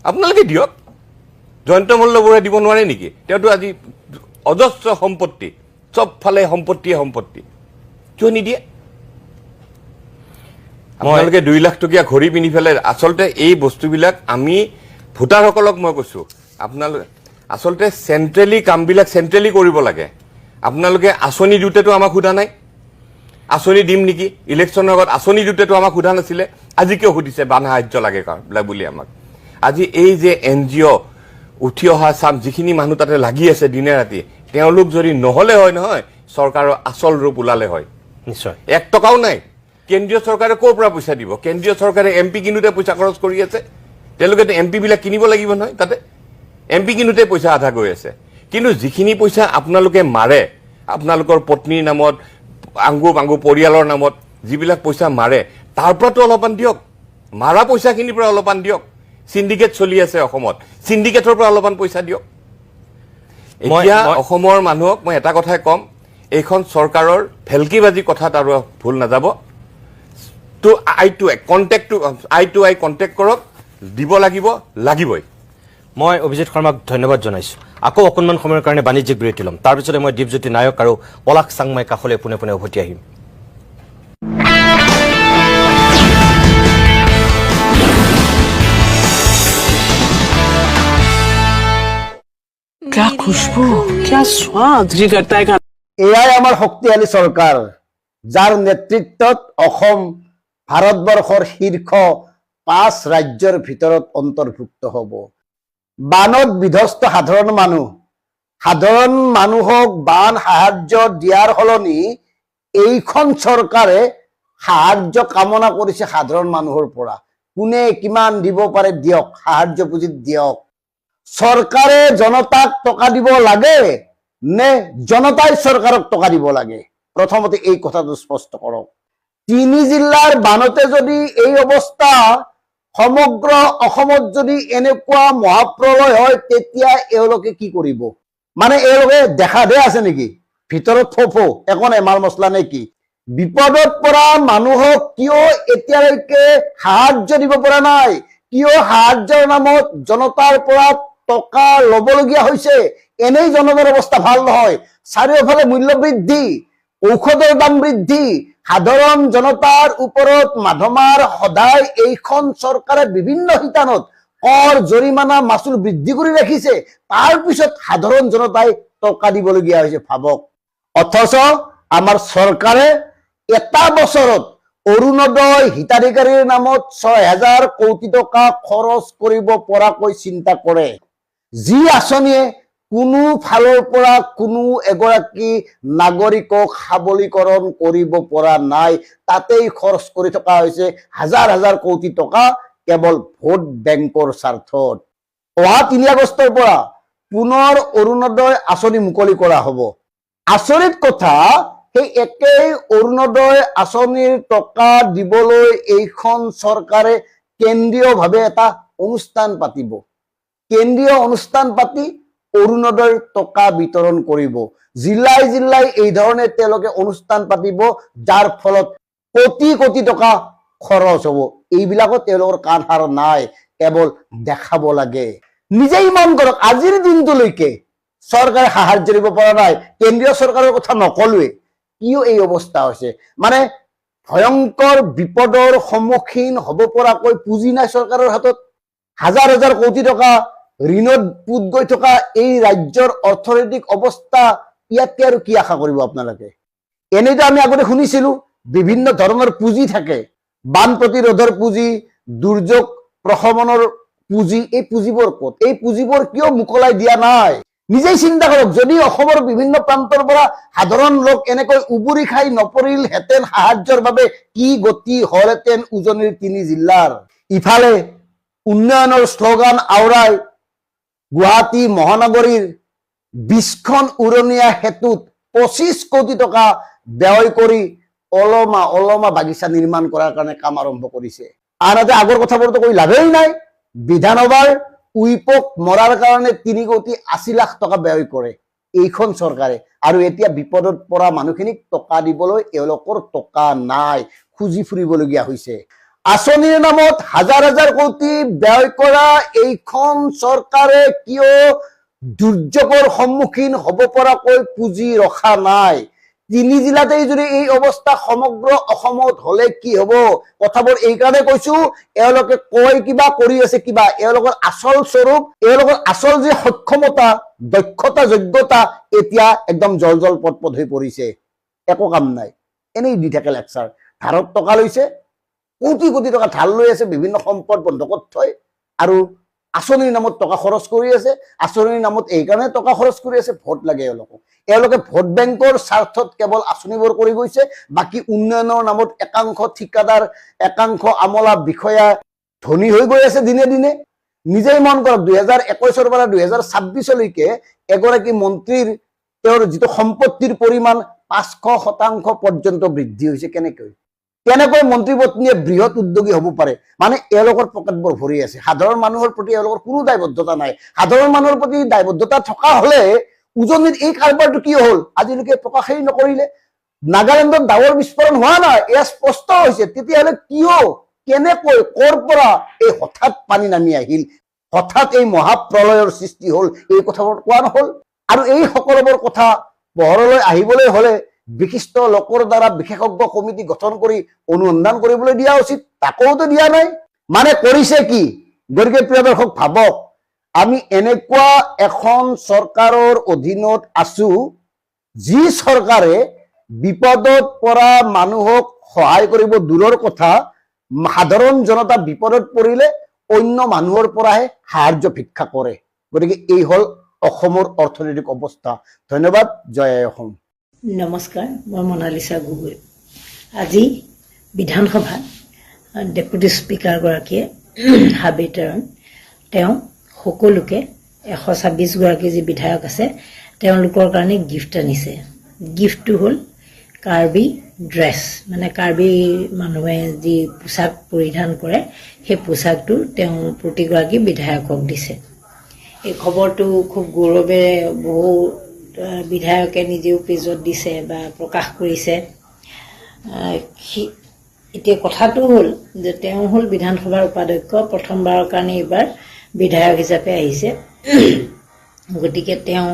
[SPEAKER 9] আপোনালোকে দিয়ক জয়ন্ত মল্লবৰে দিব নোৱাৰে নেকি তেওঁটো আজি অজস্ৰ সম্পত্তি সব ফালে সম্পত্তি কিয় নিদিয়ে আপোনালোকে 2 লাখ টকীয়া ঘড়ী পিন্ধি ফেলে আচলতে এই বস্তুবিলাক আমি ভোটাৰসকলক মই কৈছো আপোনালোকে আচলতে সেন্ট্ৰেলি কামবিলাক সেন্ট্ৰেলি কৰিব লাগে আপোনালোকে আঁচনি দিওঁতেতো আমাক সোধা নাই আঁচনি দিম নেকি ইলেকশ্যনৰ আগত আঁচনি দিওঁতেতো আমাক সোধা নাছিলে আজি কিয় সুধিছে বান সাহায্য লাগে বুলি আমাক আজি এই যে NGO উঠি অহা চাম যিখিনি মানুহ তাতে লাগি আছে দিনে ৰাতি তেওঁলোক যদি নহলে হয় নহয় চৰকাৰৰ আচল ৰূপ ওলালে হয়
[SPEAKER 2] নিশ্চয়
[SPEAKER 9] 1 টকাও নাই কেন্দ্ৰীয় চৰকাৰে ক'ৰ পৰা পইচা দিব কেন্দ্ৰীয় চৰকাৰে MP কিনুতে পইচা খৰচ কৰি আছে তেওঁলোকে MP বিলাক কিনিব লাগিব নহয় তাতে MP কিনুতে পইচা আধা গৈ আছে কিন্তু যিখিনি পইচা আপোনালোকে মাৰে আপোনালোকৰ পত্নীৰ নামত আংগু পৰিয়ালৰ নামত যিবিলাক পইচা মাৰে তাৰ পৰাটো অলপমান দিয়ক মাৰা পইচাখিনিৰ পৰা অলপমান দিয়ক সিন্ডিকেট চলি আছে অসমত সিন্ডিকেটৰ পৰা অলপমান পইচা দিয়ক এতিয়া অসমৰ মানুহক মই এটা কথাই কম এইখন চৰকাৰৰ ভেলকিবাজি কথাত আৰু ভুল নাযাব টু আই টু আই কণ্টেক্ট কৰক দিব লাগিবই
[SPEAKER 10] মই অভিজিত শৰ্মাক ধন্যবাদ জনাইছোঁ আকৌ অকণমান সময়ৰ কাৰণে বাণিজ্যিক বিৰতি ল'ম তাৰপিছতে মই দীপজ্যোতি নায়ক আৰু পলাশ চাংমাই কাষলৈ পোনে পোনে উভতি আহিম
[SPEAKER 11] क्या खुशबू क्या स्वाद जी करता है
[SPEAKER 12] এয়াই আমাৰ শক্তিশালী চৰকাৰ যাৰ নেতৃত্বত অসম ভাৰতবৰ্ষৰ শীৰ্ষ 5 ৰাজ্যৰ ভিতৰত অন্তৰ্ভুক্ত হ'ব বানত বিধ্বস্ত সাধাৰণ মানুহক বান সাহায্য দিয়াৰ সলনি এইখন চৰকাৰে সাহায্য কামনা কৰিছে সাধাৰণ মানুহৰ পৰা কোনে কিমান দিব পাৰে দিয়ক সাহায্য পুঁজিত দিয়ক চৰকাৰে জনতাক টকা দিব লাগে নে জনতাই চৰকাৰক টকা দিব লাগে প্ৰথমতে এই কথাটো স্পষ্ট কৰক 3 জিলাৰ বানতে যদি এই অৱস্থা সমগ্ৰ অসমত যদি এনেকুৱা মহাপ্ৰলয় হয় তেতিয়া এওঁলোকে কি কৰিব মানে এওঁলোকে দেখা দে আছে নেকি ভিতৰত ফোফো একো নাই মাল মছলা নে কি বিপদত পৰা মানুহক কিয় এতিয়ালৈকে সাহায্য দিব পৰা নাই কিয় সাহায্যৰ নামত জনতাৰ পৰা টকা ল'বলগীয়া হৈছে এনেই জনতাৰ অৱস্থা ভাল নহয় চাৰিওফালে মূল্য বৃদ্ধি ঔষধৰ দাম বৃদ্ধি সাধাৰণ জনতাৰ ওপৰত মাধমাৰ সদায় এইখন চৰকাৰে বিভিন্ন শিতানত কৰ জৰিমনা মাচুল বৃদ্ধি কৰি ৰাখিছে তাৰ পিছত সাধাৰণ জনতাই টকা দিবলগীয়া হৈছে ভাবক অথচ আমাৰ চৰকাৰে এটা বছৰত অৰুণোদয় হিতাধিকাৰীৰ নামত 6000 কোটি টকা খৰচ কৰিব পৰাকৈ চিন্তা কৰে যি আঁচনিয়ে কোনো ফালৰ পৰা কোনো এগৰাকী নাগৰিকক সাবলীকৰণ কৰিব পৰা নাই তাতেই খৰচ কৰি থকা হৈছে হাজাৰ হাজাৰ কোটি টকা কেৱল ভোট বেংকৰ স্বাৰ্থত অহা 3 আগষ্টৰ পৰা পুনৰ অৰুণোদয় আঁচনি মুকলি কৰা হ'ব আচৰিত কথা সেই একেই অৰুণোদয় আঁচনিৰ টকা দিবলৈ এইখন চৰকাৰে কেন্দ্ৰীয়ভাৱে এটা অনুষ্ঠান পাতিব কেন্দ্ৰীয় অনুষ্ঠান পাতি অৰুণোদয়ৰ টকা বিতৰণ কৰিব জিলাই জিলাই এই ধৰণে তেওঁলোকে অনুষ্ঠান পাতিব যাৰ ফলত কোটি কোটি টকা খৰচ হ'ব এইবিলাকত তেওঁলোকৰ কাণ সাৰ নাই কেৱল দেখাব লাগে নিজেই মন কৰক আজিৰ দিনটোলৈকে চৰকাৰে সাহায্য দিব পৰা নাই কেন্দ্ৰীয় চৰকাৰৰ কথা নকলোৱে কিয় এই অৱস্থা হৈছে মানে ভয়ংকৰ বিপদৰ সন্মুখীন হ'ব পৰাকৈ পুঁজি নাই চৰকাৰৰ হাতত হাজাৰ হাজাৰ কোটি টকা ঋণত পুত গৈ থকা এই ৰাজ্যৰ অৰ্থনৈতিক অৱস্থা ইয়াতকে আৰু কি আশা কৰিব আপোনালোকে এনেতো আমি আগতে শুনিছিলো বিভিন্ন ধৰণৰ পুঁজি থাকে বান প্ৰতিৰোধৰ পুঁজি দুৰ্যোগ প্ৰশমনৰ পুঁজি এই পুঁজিবোৰ ক'ত এই পুঁজিবোৰ কিয় মুকলাই দিয়া নাই নিজেই চিন্তা কৰক যদি অসমৰ বিভিন্ন প্ৰান্তৰ পৰা সাধাৰণ লোক এনেকৈ উবুৰি খাই নপৰিল হেতেন সাহায্যৰ বাবে কি গতি হলহেতেন উজনিৰ 3 জিলাৰ ইফালে উন্নয়নৰ শ্লোগান আওৰাই গুৱাহাটী মহানগৰীৰ 20খন উৰণীয়া হেতুত 25 কোটি টকা ব্যয় কৰি অলমা বাগিচা নিৰ্মাণ কৰাৰ কাৰণে কাম আৰম্ভ কৰিছে আনহাতে আগৰ কথাবোৰতো কৈ লাভেই নাই বিধানসভাৰ উইপক মৰাৰ কাৰণে 3 কোটি 80 লাখ টকা ব্যয় কৰে এইখন চৰকাৰে আৰু এতিয়া বিপদত পৰা মানুহখিনিক টকা দিবলৈ এওঁলোকৰ টকা নাই খুজি ফুৰিবলগীয়া হৈছে আঁচনিৰ নামত হাজাৰ হাজাৰ কোটি ব্যয় কৰা এইখন চৰকাৰে কিয় দুৰ্যোগৰ সন্মুখীন হ'ব পৰাকৈ পুঁজি ৰখা নাই 3 জিলাতেই যদি এই অৱস্থা সমগ্ৰ অসমত হলে কি হ'ব কথাবোৰ এই কাৰণে কৈছো এওঁলোকে কয় কিবা কৰি আছে কিবা এওঁলোকৰ আচল স্বৰূপ এওঁলোকৰ আচল যে সক্ষমতা দক্ষতা যোগ্যতা এতিয়া একদম জল পটপট হৈ পৰিছে একো কাম নাই এনেই দি থাকে লেকচাৰ ধাৰত টকা লৈছে কোটি কোটি টকা ধাৰ লৈ আছে বিভিন্ন সম্পদ বন্ধকত থৈ আৰু আঁচনিৰ নামত টকা খৰচ কৰি আছে আঁচনিৰ নামত এইকাৰণে টকা খৰচ কৰি আছে ভোট লাগে এওঁলোকে ভোট বেংকৰ স্বাৰ্থত কেৱল আঁচনিবোৰ কৰি গৈছে বাকি উন্নয়নৰ নামত একাংশ ঠিকাদাৰ একাংশ আমলা বিষয়া ধনী হৈ গৈ আছে দিনে দিনে নিজেই মন কৰক 2021 পৰা 2026 লৈকে এগৰাকী মন্ত্ৰীৰ তেওঁৰ যিটো সম্পত্তিৰ পৰিমাণ 500% পৰ্যন্ত বৃদ্ধি হৈছে কেনেকৈ মন্ত্ৰী পত্নীয়ে বৃহৎ উদ্যোগী হ'ব পাৰে মানে এওঁলোকৰ পকেটবোৰ ভৰি আছে সাধাৰণ মানুহৰ প্ৰতি এওঁলোকৰ কোনো দায়বদ্ধতা নাই সাধাৰণ মানুহৰ প্ৰতি দায়বদ্ধতা থকা হলে উজনিত এই কাৰবাৰটো কি হ'ল আজিলৈকে প্ৰকাশেই নকৰিলে। নাগালেণ্ডত ডাৱৰ বিস্ফোৰণ হোৱা নাই, এয়া স্পষ্ট হৈছে। তেতিয়াহ'লে কিয়, কেনেকৈ, ক'ৰ পৰা এই হঠাৎ পানী নামি আহিল, হঠাৎ এই মহাপ্ৰলয়ৰ সৃষ্টি হ'ল, এই কথাবোৰ কোৱা নহ'ল। আৰু এই সকলোবোৰ কথা পোহৰলৈ আহিবলৈ হ'লে বিশিষ্ট লোকৰ দ্বাৰা বিশেষজ্ঞ কমিটি গঠন কৰি অনুসন্ধান কৰিবলৈ দিয়া উচিত, তাকোতো দিয়া নাই। মানে কৰিছে কি? গতিকে প্ৰিয় দৰ্শক ভাবক, আমি এনেকুৱা এখন চৰকাৰৰ অধীনত আছো যি চৰকাৰে বিপদত পৰা মানুহক সহায় কৰিব দূৰৰ কথা, সাধাৰণ জনতা বিপদত পৰিলে অন্য মানুহৰ পৰাহে সাহায্য ভিক্ষা কৰে। গতিকে এই হ'ল অসমৰ অৰ্থনৈতিক অৱস্থা। ধন্যবাদ। জয় আই অসম।
[SPEAKER 13] নমস্কাৰ, মই মনালিছা গগৈ। আজি বিধানসভাত ডেপুটি স্পীকাৰগৰাকীয়ে হাবিতৰণ তেওঁ সকলোকে 126গৰাকী যি বিধায়ক আছে তেওঁলোকৰ কাৰণে গিফ্ট আনিছে। গিফ্টটো হ'ল কাৰ্বি ড্ৰেছ, মানে কাৰ্বি মানুহে যি পোছাক পৰিধান কৰে সেই পোছাকটো তেওঁ প্ৰতিগৰাকী বিধায়কক দিছে। এই খবৰটো খুব গৌৰৱেৰে বহু বিধায়কে নিজেও পেজত দিছে বা প্ৰকাশ কৰিছে। এতিয়া কথাটো হ'ল যে তেওঁ হ'ল বিধানসভাৰ উপাধ্যক্ষ, প্ৰথমবাৰৰ কাৰণে এইবাৰ বিধায়ক হিচাপে আহিছে। গতিকে তেওঁ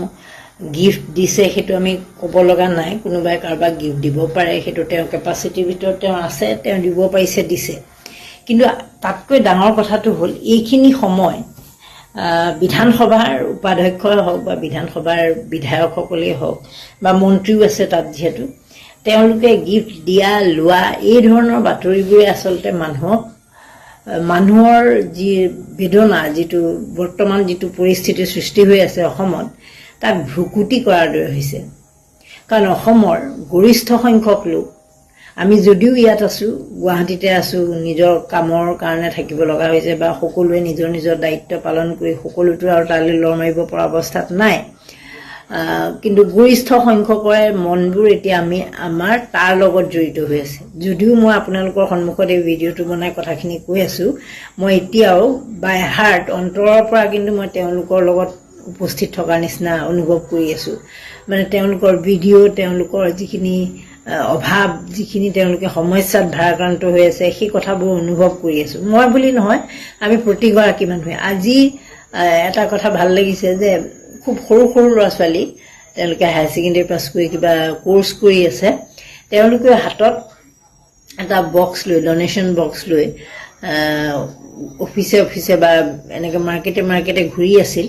[SPEAKER 13] গিফ্ট দিছে সেইটো আমি ক'ব লগা নাই, কোনোবাই কাৰোবাক গিফ্ট দিব পাৰে, সেইটো তেওঁৰ কেপাচিটিৰ ভিতৰত তেওঁ আছে, তেওঁ দিব পাৰিছে, দিছে। কিন্তু তাতকৈ ডাঙৰ কথাটো হ'ল এইখিনি সময় বিধানসভাৰ উপাধ্যক্ষই হওক বা বিধানসভাৰ বিধায়কসকলেই হওক বা মন্ত্ৰীও আছে তাত, যিহেতু তেওঁলোকে গিফ্ট দিয়া লোৱা এই ধৰণৰ বাতৰিবোৰে আচলতে মানুহৰ যি বেদনা, যিটো বৰ্তমান যিটো পৰিস্থিতিৰ সৃষ্টি হৈ আছে অসমত, তাক ভ্ৰুকুটি কৰাৰ দৰে হৈছে। কাৰণ অসমৰ গৰিষ্ঠ সংখ্যক লোক, আমি যদিও ইয়াত আছোঁ, গুৱাহাটীতে আছোঁ, নিজৰ কামৰ কাৰণে থাকিব লগা হৈছে বা সকলোৱে নিজৰ নিজৰ দায়িত্ব পালন কৰি সকলোতো আৰু তালৈ লৰ মাৰিব পৰা অৱস্থাত নাই, কিন্তু গৰিষ্ঠ সংখ্যকৰে মনবোৰ এতিয়া আমাৰ তাৰ লগত জড়িত হৈ আছে। যদিও মই আপোনালোকৰ সন্মুখত এই ভিডিঅ'টো বনাই কথাখিনি কৈ আছোঁ, মই এতিয়াও বাই হাৰ্ট, অন্তৰৰ পৰা কিন্তু মই তেওঁলোকৰ লগত উপস্থিত থকাৰ নিচিনা অনুভৱ কৰি আছোঁ। মানে তেওঁলোকৰ ভিডিঅ', তেওঁলোকৰ যিখিনি অভাৱ, যিখিনি তেওঁলোকে সমস্যাত ভাৰাক্ৰান্ত হৈ আছে, সেই কথাবোৰ অনুভৱ কৰি আছোঁ। মই বুলি নহয়, আমি প্ৰতিগৰাকী মানুহে। আজি এটা কথা ভাল লাগিছে যে খুব সৰু সৰু ল'ৰা ছোৱালী, তেওঁলোকে হায়াৰ ছেকেণ্ডেৰী পাছ কৰি কিবা কোৰ্চ কৰি আছে, তেওঁলোকে হাতত এটা বক্স লৈ, ডনেশ্যন বক্স লৈ অফিচে বা এনেকৈ মাৰ্কেটে ঘূৰি আছিল।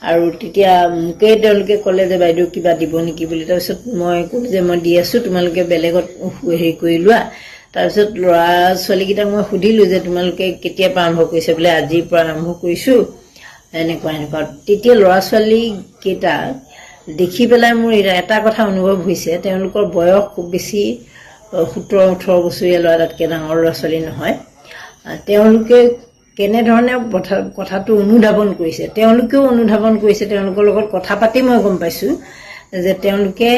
[SPEAKER 13] আৰু তেতিয়া মোকে তেওঁলোকে ক'লে যে বাইদেউ কিবা দিব নেকি বুলি। তাৰপিছত মই ক'লোঁ যে মই দি আছোঁ, তোমালোকে বেলেগত হেৰি কৰি লোৱা। তাৰপিছত ল'ৰা ছোৱালীকেইটাক মই সুধিলোঁ যে তোমালোকে কেতিয়াৰ পৰা আৰম্ভ কৰিছে, বোলে আজিৰ পৰা আৰম্ভ কৰিছোঁ, এনেকুৱা। তেতিয়া ল'ৰা ছোৱালীকেইটা দেখি পেলাই মোৰ এটা কথা অনুভৱ হৈছে, তেওঁলোকৰ বয়স খুব বেছি 17-18 বছৰীয়া ল'ৰা, তাতকৈ ডাঙৰ ল'ৰা ছোৱালী নহয়। তেওঁলোকে কেনেধৰণে কথাটো অনুধাৱন কৰিছে, তেওঁলোকেও অনুধাৱন কৰিছে। তেওঁলোকৰ লগত কথা পাতি মই গম পাইছোঁ যে তেওঁলোকে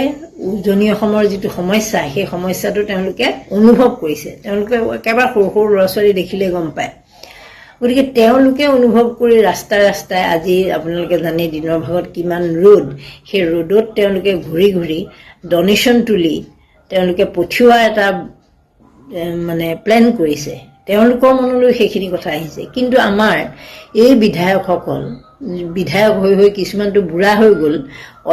[SPEAKER 13] উজনি অসমৰ যিটো সমস্যা, সেই সমস্যাটো তেওঁলোকে অনুভৱ কৰিছে। তেওঁলোকে একেবাৰে সৰু সৰু ল'ৰা ছোৱালী দেখিলে গম পায়। গতিকে তেওঁলোকে অনুভৱ কৰি ৰাস্তাই আজি আপোনালোকে জানে দিনৰ ভাগত কিমান ৰ'দ, সেই ৰ'দত তেওঁলোকে ঘূৰি ঘূৰি ডনেশ্যন তুলি তেওঁলোকে পঠিওৱা এটা মানে প্লেন কৰিছে। তেওঁলোকৰ মনলৈ সেইখিনি কথা আহিছে। কিন্তু আমাৰ এই বিধায়কসকল, বিধায়ক হৈ কিছুমানটো বুঢ়া হৈ গ'ল,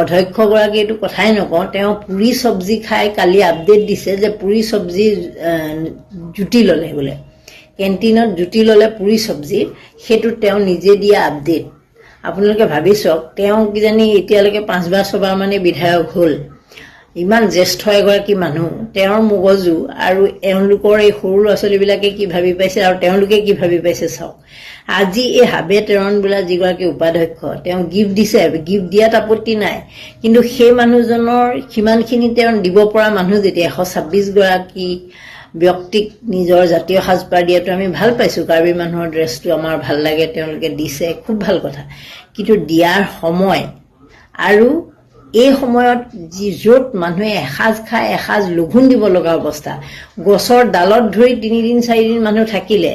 [SPEAKER 13] অধ্যক্ষগৰাকীয়েতো কথাই নকওঁ, তেওঁ পুৰি চব্জি খাই কালি আপডেট দিছে যে পুৰি চব্জি জুতি ল'লে বোলে, কেণ্টিনত জুতি ল'লে পুৰি চব্জি, সেইটো তেওঁ নিজে দিয়া আপডেট। আপোনালোকে ভাবি চাওক, তেওঁ কিজানি এতিয়ালৈকে 5 বা 6 বাৰ মানে বিধায়ক হ'ল। ইমান জ্যেষ্ঠ এগৰাকী মানুহ, তেওঁৰ মগজু আৰু এওঁলোকৰ এই সৰু ল'ৰা ছোৱালীবিলাকে কি ভাবি পাইছে আৰু তেওঁলোকে কি ভাবি পাইছে চাওক। আজি এই হাবে তেৰণ বোলা যিগৰাকী উপাধ্যক্ষ, তেওঁ গিফ্ট দিছে, গিফ্ট দিয়াত আপত্তি নাই, কিন্তু সেই মানুহজনৰ সিমানখিনি তেওঁ দিব পৰা মানুহ যেতিয়া 126গৰাকী ব্যক্তিক নিজৰ জাতীয় সাজপাৰ দিয়াটো আমি ভাল পাইছোঁ। কাৰ্বি মানুহৰ ড্ৰেছটো আমাৰ ভাল লাগে, তেওঁলোকে দিছে, খুব ভাল কথা। কিন্তু দিয়াৰ সময় আৰু এই সময়ত য'ত মানুহে এসাঁজ খাই এসাঁজ লঘোণ দিব লগা অৱস্থা, গছৰ ডালত ধৰি 3 দিন 4 দিন মানুহ থাকিলে,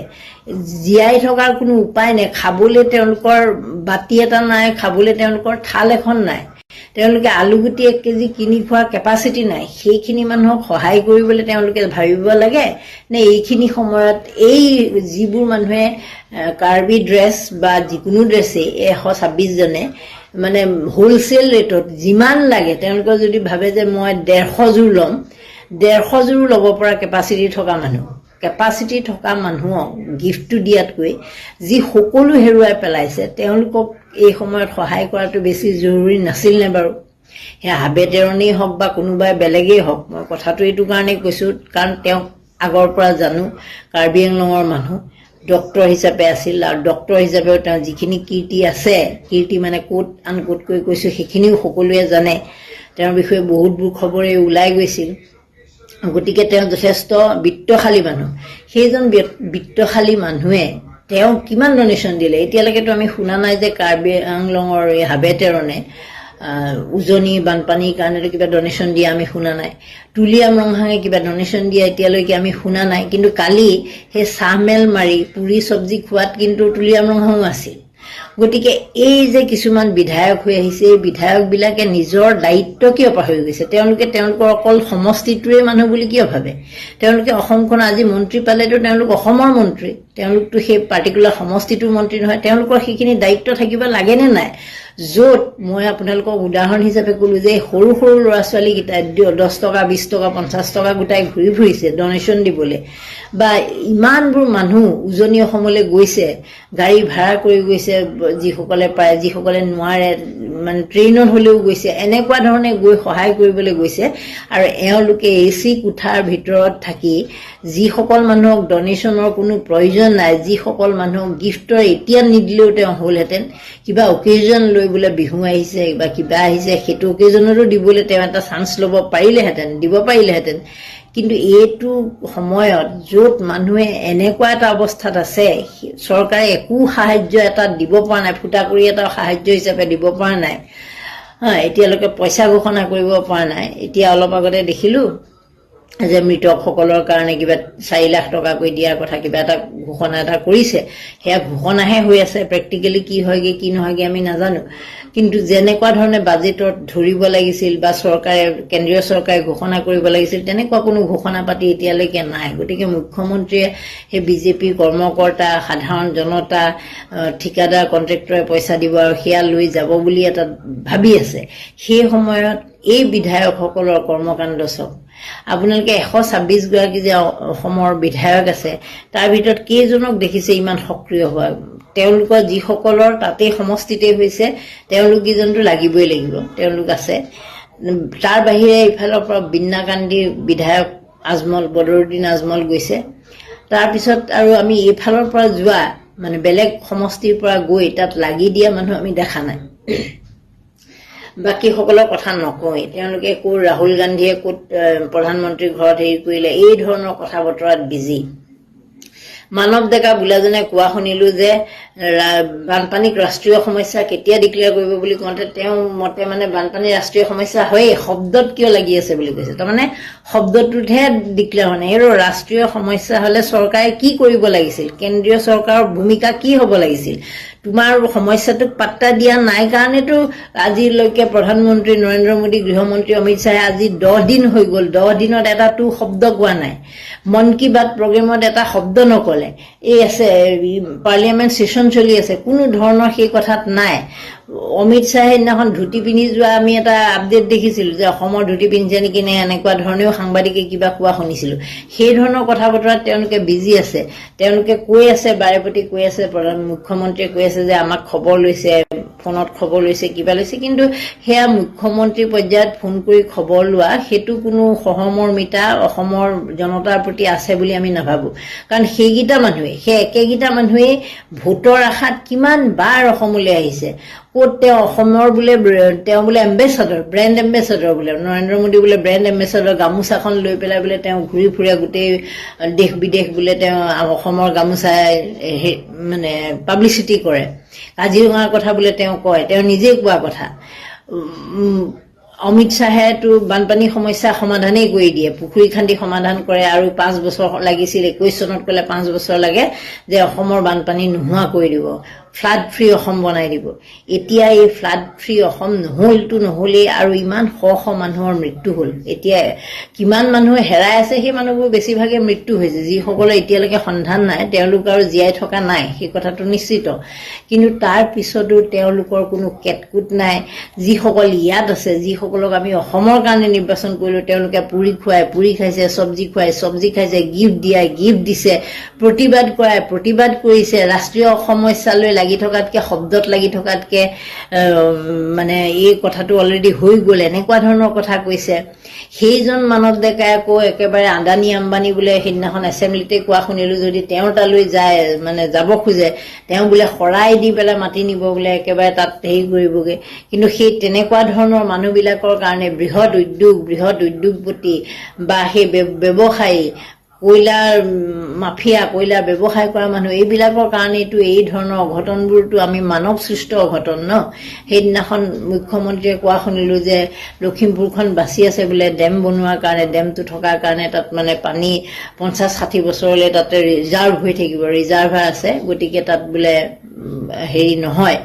[SPEAKER 13] জীয়াই থকাৰ কোনো উপায় নাই, খাবলৈ তেওঁলোকৰ বাতি এটা নাই, খাবলৈ তেওঁলোকৰ থাল এখন নাই, তেওঁলোকে আলুগুটি 1 কেজি কিনি খোৱাৰ কেপাচিটি নাই, সেইখিনি মানুহক সহায় কৰিবলৈ তেওঁলোকে ভাবিব লাগে নে এইখিনি সময়ত এই যিবোৰ মানুহে কাৰ্বি ড্ৰেছ বা যিকোনো ড্ৰেছেই 126 জনে মানে হোলচেল ৰেটত যিমান লাগে তেওঁলোকে যদি ভাবে যে মই 150 যোৰ ল'ম, 150 যোৰ ল'ব পৰা কেপাচিটি থকা মানুহক গিফ্টটো দিয়াতকৈ যি সকলো হেৰুৱাই পেলাইছে তেওঁলোকক এই সময়ত সহায় কৰাটো বেছি জৰুৰী নাছিল নে বাৰু? সেয়া হাবেতেৰণেই হওক বা কোনোবাই বেলেগেই হওক, মই কথাটো এইটো কাৰণেই কৈছোঁ কাৰণ তেওঁক আগৰ পৰা জানো, কাৰ্বি আংলঙৰ মানুহ, ডক্টৰ হিচাপে আছিল আৰু ডক্টৰ হিচাপেও তেওঁ যিখিনি কীৰ্তি আছে, কীৰ্তি মানে কোট আনকোটকৈ কৈছোঁ সেইখিনিও সকলোৱে জানে, তেওঁৰ বিষয়ে বহুতবোৰ খবৰে ওলাই গৈছিল। গতিকে তেওঁ যথেষ্ট বিত্তশালী মানুহ। সেইজন বিত্তশালী মানুহে তেওঁ কিমান ডনেশ্যন দিলে এতিয়ালৈকেতো আমি শুনা নাই যে কাৰ্বি আংলঙৰ এই হাবেতেৰণে উজনি বানপানীৰ কাৰণে কিবা ডনেশ্যন দিয়া আমি শুনা নাই, তুলিয়াম ৰংহাঙে কিবা ডনেশ্যন দিয়া এতিয়ালৈকে আমি শুনা নাই। কিন্তু কালি সেই চাহমেল মাৰি পুৰি চব্জি খোৱাত কিন্তু তুলিয়াম ৰংহাঙো আছিল। গতিকে এই যে কিছুমান বিধায়ক হৈ আহিছে, এই বিধায়কবিলাকে নিজৰ দায়িত্ব কিয় পাহৰি গৈছে? তেওঁলোকৰ অকল সমষ্টিটোৰে মানুহ বুলি কিয় ভাবে? তেওঁলোকে অসমখন আজি মন্ত্ৰী পালেতো তেওঁলোক অসমৰ মন্ত্ৰী, তেওঁলোকতো সেই পাৰ্টিকুলাৰ সমষ্টিটোৰ মন্ত্ৰী নহয়। তেওঁলোকৰ সেইখিনি দায়িত্ব থাকিব লাগে নে নাই? য'ত মই আপোনালোকক উদাহৰণ হিচাপে ক'লো যে সৰু সৰু ল'ৰা ছোৱালীকেইটা 10 টকা 20 টকা 50 টকা গোটাই ঘূৰি ফুৰিছে ডনেশ্যন দিবলৈ, বা ইমানবোৰ মানুহ উজনি অসমলৈ গৈছে, গাড়ী ভাড়া কৰি গৈছে, যিসকলে পাৰে যিসকলে নোৱাৰে মানে ট্ৰেইনত হ'লেও গৈছে, এনেকুৱা ধৰণে গৈ সহায় কৰিবলৈ গৈছে। আৰু এওঁলোকে AC কোঠাৰ ভিতৰত থাকি যিসকল মানুহক ডনেশ্যনৰ কোনো প্ৰয়োজন নাই, যিসকল মানুহক গিফ্টৰ এতিয়া নিদিলেও তেওঁ হ'লহেঁতেন, কিবা অকেজন লৈ বোলে বিহু আহিছে বা কিবা আহিছে সেইটো অকেজনতো দিবলৈ তেওঁ এটা চান্স দিব পাৰিলেহেঁতেন। কিন্তু এইটো সময়ত য'ত মানুহে এনেকুৱা এটা অৱস্থাত আছে, চৰকাৰে একো সাহায্য এটা দিব পৰা নাই, ফুটা কৰি এটা সাহায্য হিচাপে দিব পৰা নাই, এতিয়ালৈকে পইচা ঘোষণা কৰিব পৰা নাই। এতিয়া অলপ আগতে দেখিলোঁ যে মৃতকসকলৰ কাৰণে কিবা 4 লাখ টকাকৈ দিয়াৰ কথা কিবা এটা ঘোষণা এটা কৰিছে। সেয়া ঘোষণাহে হৈ আছে, প্ৰেক্টিকেলি কি হয়গৈ কি নহয়গৈ আমি নাজানো। কিন্তু যেনেকুৱা ধৰণে বাজেটত ধৰিব লাগিছিল বা কেন্দ্ৰীয় চৰকাৰে ঘোষণা কৰিব লাগিছিল তেনেকুৱা কোনো ঘোষণা পাতি এতিয়ালৈকে নাই। গতিকে মুখ্যমন্ত্ৰীয়ে সেই বিজেপিৰ কৰ্মকৰ্তা, সাধাৰণ জনতা, ঠিকাদাৰ কণ্ট্ৰেক্টৰে পইচা দিব আৰু সেয়া লৈ যাব বুলি এটা ভাবি আছে। সেই সময়ত এই বিধায়কসকলৰ কৰ্মকাণ্ড চাওক। আপোনালোকে 126 গৰাকী যে অসমৰ বিধায়ক আছে তাৰ ভিতৰত কেইজনক দেখিছে ইমান সক্ৰিয় হোৱা? তেওঁলোকৰ যিসকলৰ তাতেই সমষ্টিতেই হৈছে তেওঁলোক কেইজনটো লাগিবই লাগিব, তেওঁলোক আছে। তাৰ বাহিৰে ইফালৰ পৰা বিন্নাকান্দি বিধায়ক বদৰুদ্দিন আজমল গৈছে। তাৰপিছত আৰু আমি এইফালৰ পৰা যোৱা মানে বেলেগ সমষ্টিৰ পৰা গৈ তাত লাগি দিয়া মানুহ আমি দেখা নাই। বাকীসকলৰ কথা নকওঁৱেই, তেওঁলোকে ক'ত ৰাহুল গান্ধীয়ে ক'ত প্ৰধানমন্ত্ৰীৰ ঘৰত হেৰি কৰিলে, এই ধৰণৰ কথা বতৰাত বিজি। মানৱ ডেকা বোলাজনে কোৱা শুনিলোঁ যে বানপানীক ৰাষ্ট্ৰীয় সমস্যা কেতিয়া ডিক্লেয়াৰ কৰিব বুলি কওঁতে তেওঁ মতে মানে বানপানী ৰাষ্ট্ৰীয় সমস্যা হয়েই, শব্দত কিয় লাগি আছে বুলি কৈছে। তাৰমানে শব্দটোতহে ডিক্লেয়াৰ হোৱা নাই। এই ৰাষ্ট্ৰীয় সমস্যা হ'লে চৰকাৰে কি কৰিব লাগিছিল, কেন্দ্ৰীয় চৰকাৰৰ ভূমিকা কি হ'ব লাগিছিল? তোমাৰ সমস্যাটোক পাত্তা দিয়া নাই কাৰণেতো আজিলৈকে প্ৰধানমন্ত্ৰী নৰেন্দ্ৰ মোদী, গৃহমন্ত্ৰী অমিত শ্বাহে আজি 10 দিন হৈ গ'ল, 10 দিনত এটাতো শব্দ কোৱা নাই। মন কী বাত প্ৰগ্ৰেমত এটা শব্দ নক'লে। এই আছে পাৰ্লিয়ামেণ্ট ছেছন চলি আছে, কোনো ধৰণৰ সেই কথাত নাই। অমিত শ্বাহে সেইদিনাখন ধুতি পিন্ধি যোৱা আমি এটা আপডেট দেখিছিলোঁ যে অসমৰ ধুতি পিন্ধিছে নেকি নে এনেকুৱা ধৰণেও সাংবাদিকে কিবা কোৱা শুনিছিলোঁ। সেই ধৰণৰ কথা বতৰাত তেওঁলোকে বিজি আছে। তেওঁলোকে কৈ আছে, বাৰে প্ৰতি কৈ আছে, মুখ্যমন্ত্ৰীয়ে কৈ আছে যে আমাক খবৰ লৈছে, ফোনত খবৰ লৈছে, কিবা লৈছে। কিন্তু সেয়া মুখ্যমন্ত্ৰী পৰ্যায়ত ফোন কৰি খবৰ লোৱা সেইটো কোনো সহমৰ্মিতা অসমৰ জনতাৰ প্ৰতি আছে বুলি আমি নাভাবোঁ। কাৰণ সেইকেইটা একেকেইটা মানুহেই ভোটৰ আশাত কিমান বাৰ অসমলৈ আহিছে। ক'ত তেওঁ অসমৰ তেওঁ বোলে এম্বেচাডৰ, ব্ৰেণ্ড এম্বেচাডৰ বোলে, নৰেন্দ্ৰ মোদী বোলে ব্ৰেণ্ড এম্বেচাডৰ, গামোচাখন লৈ পেলাই বোলে তেওঁ ঘূৰি ফুৰে গোটেই দেশ বিদেশ, বোলে তেওঁ অসমৰ গামোচাই মানে পাব্লিচিটি কৰে। কাজিৰঙাৰ কথা বোলে তেওঁ কয়, তেওঁ নিজেই কোৱা কথা। অমিত শ্বাহেতো বানপানী সমস্যা সমাধানেই কৰি দিয়ে, পুখুৰী খান্দি সমাধান কৰে আৰু 5 বছৰ লাগিছিল, 21 চনত ক'লে 5 বছৰ লাগে যে অসমৰ বানপানী নোহোৱা কৰি দিব। ফ্লাড ফ্ৰী অসম বনাই দিব। এতিয়া এই ফ্লাড ফ্ৰী অসম নহ'লেই আৰু ইমান শ মানুহৰ মৃত্যু হ'ল। এতিয়া কিমান মানুহ হেৰাই আছে, সেই মানুহবোৰ বেছিভাগে মৃত্যু হৈছে। যিসকলে এতিয়ালৈকে সন্ধান নাই তেওঁলোক আৰু জীয়াই থকা নাই, সেই কথাটো নিশ্চিত। কিন্তু তাৰ পিছতো তেওঁলোকৰ কোনো কেটকুট নাই। যিসকল ইয়াত আছে, যিসকলক আমি অসমৰ কাৰণে নিৰ্বাচন কৰিলোঁ, তেওঁলোকে পুৰি খুৱাই পুৰি খাইছে, চব্জি খুৱাই চব্জি খাইছে, গিফ্ট দিয়াই গিফ্ট দিছে, প্ৰতিবাদ কৰাই প্ৰতিবাদ কৰিছে। ৰাষ্ট্ৰীয় সমস্যালৈ লাগি থকাতকৈ, শব্দত লাগি থকাতকৈ মানে এই কথাটো অলৰেডি হৈ গ'ল, এনেকুৱা ধৰণৰ কথা কৈছে। সেইজন মানৱ ডেকাই আকৌ একেবাৰে আদানী আম্বানী বোলে সেইদিনাখন এছেম্বলিতে কোৱা শুনিলোঁ, যদি তেওঁ তালৈ যায় মানে যাব খোজে, তেওঁ বোলে শৰাই দি পেলাই মাতি নিব বোলে, একেবাৰে তাত হেৰি কৰিবগৈ। কিন্তু সেই তেনেকুৱা ধৰণৰ মানুহবিলাকৰ কাৰণে বৃহৎ উদ্যোগপতি বা সেই ব্যৱসায়ী, কয়লাৰ মাফিয়া, কয়লাৰ ব্যৱসায় কৰা মানুহ, এইবিলাকৰ কাৰণেতো এই ধৰণৰ অঘটনবোৰতো আমি মানৱ সৃষ্ট অঘটন ন। সেইদিনাখন মুখ্যমন্ত্ৰীয়ে কোৱা শুনিলোঁ যে লখিমপুৰখন বাচি আছে বোলে ডেম বনোৱাৰ কাৰণে, ডেমটো থকাৰ কাৰণে তাত মানে পানী 50-60 বছৰলৈ তাতে ৰিজাৰ্ভ হৈ থাকিব, ৰিজাৰ্ভাৰ আছে, গতিকে তাত বোলে হেৰি নহয়,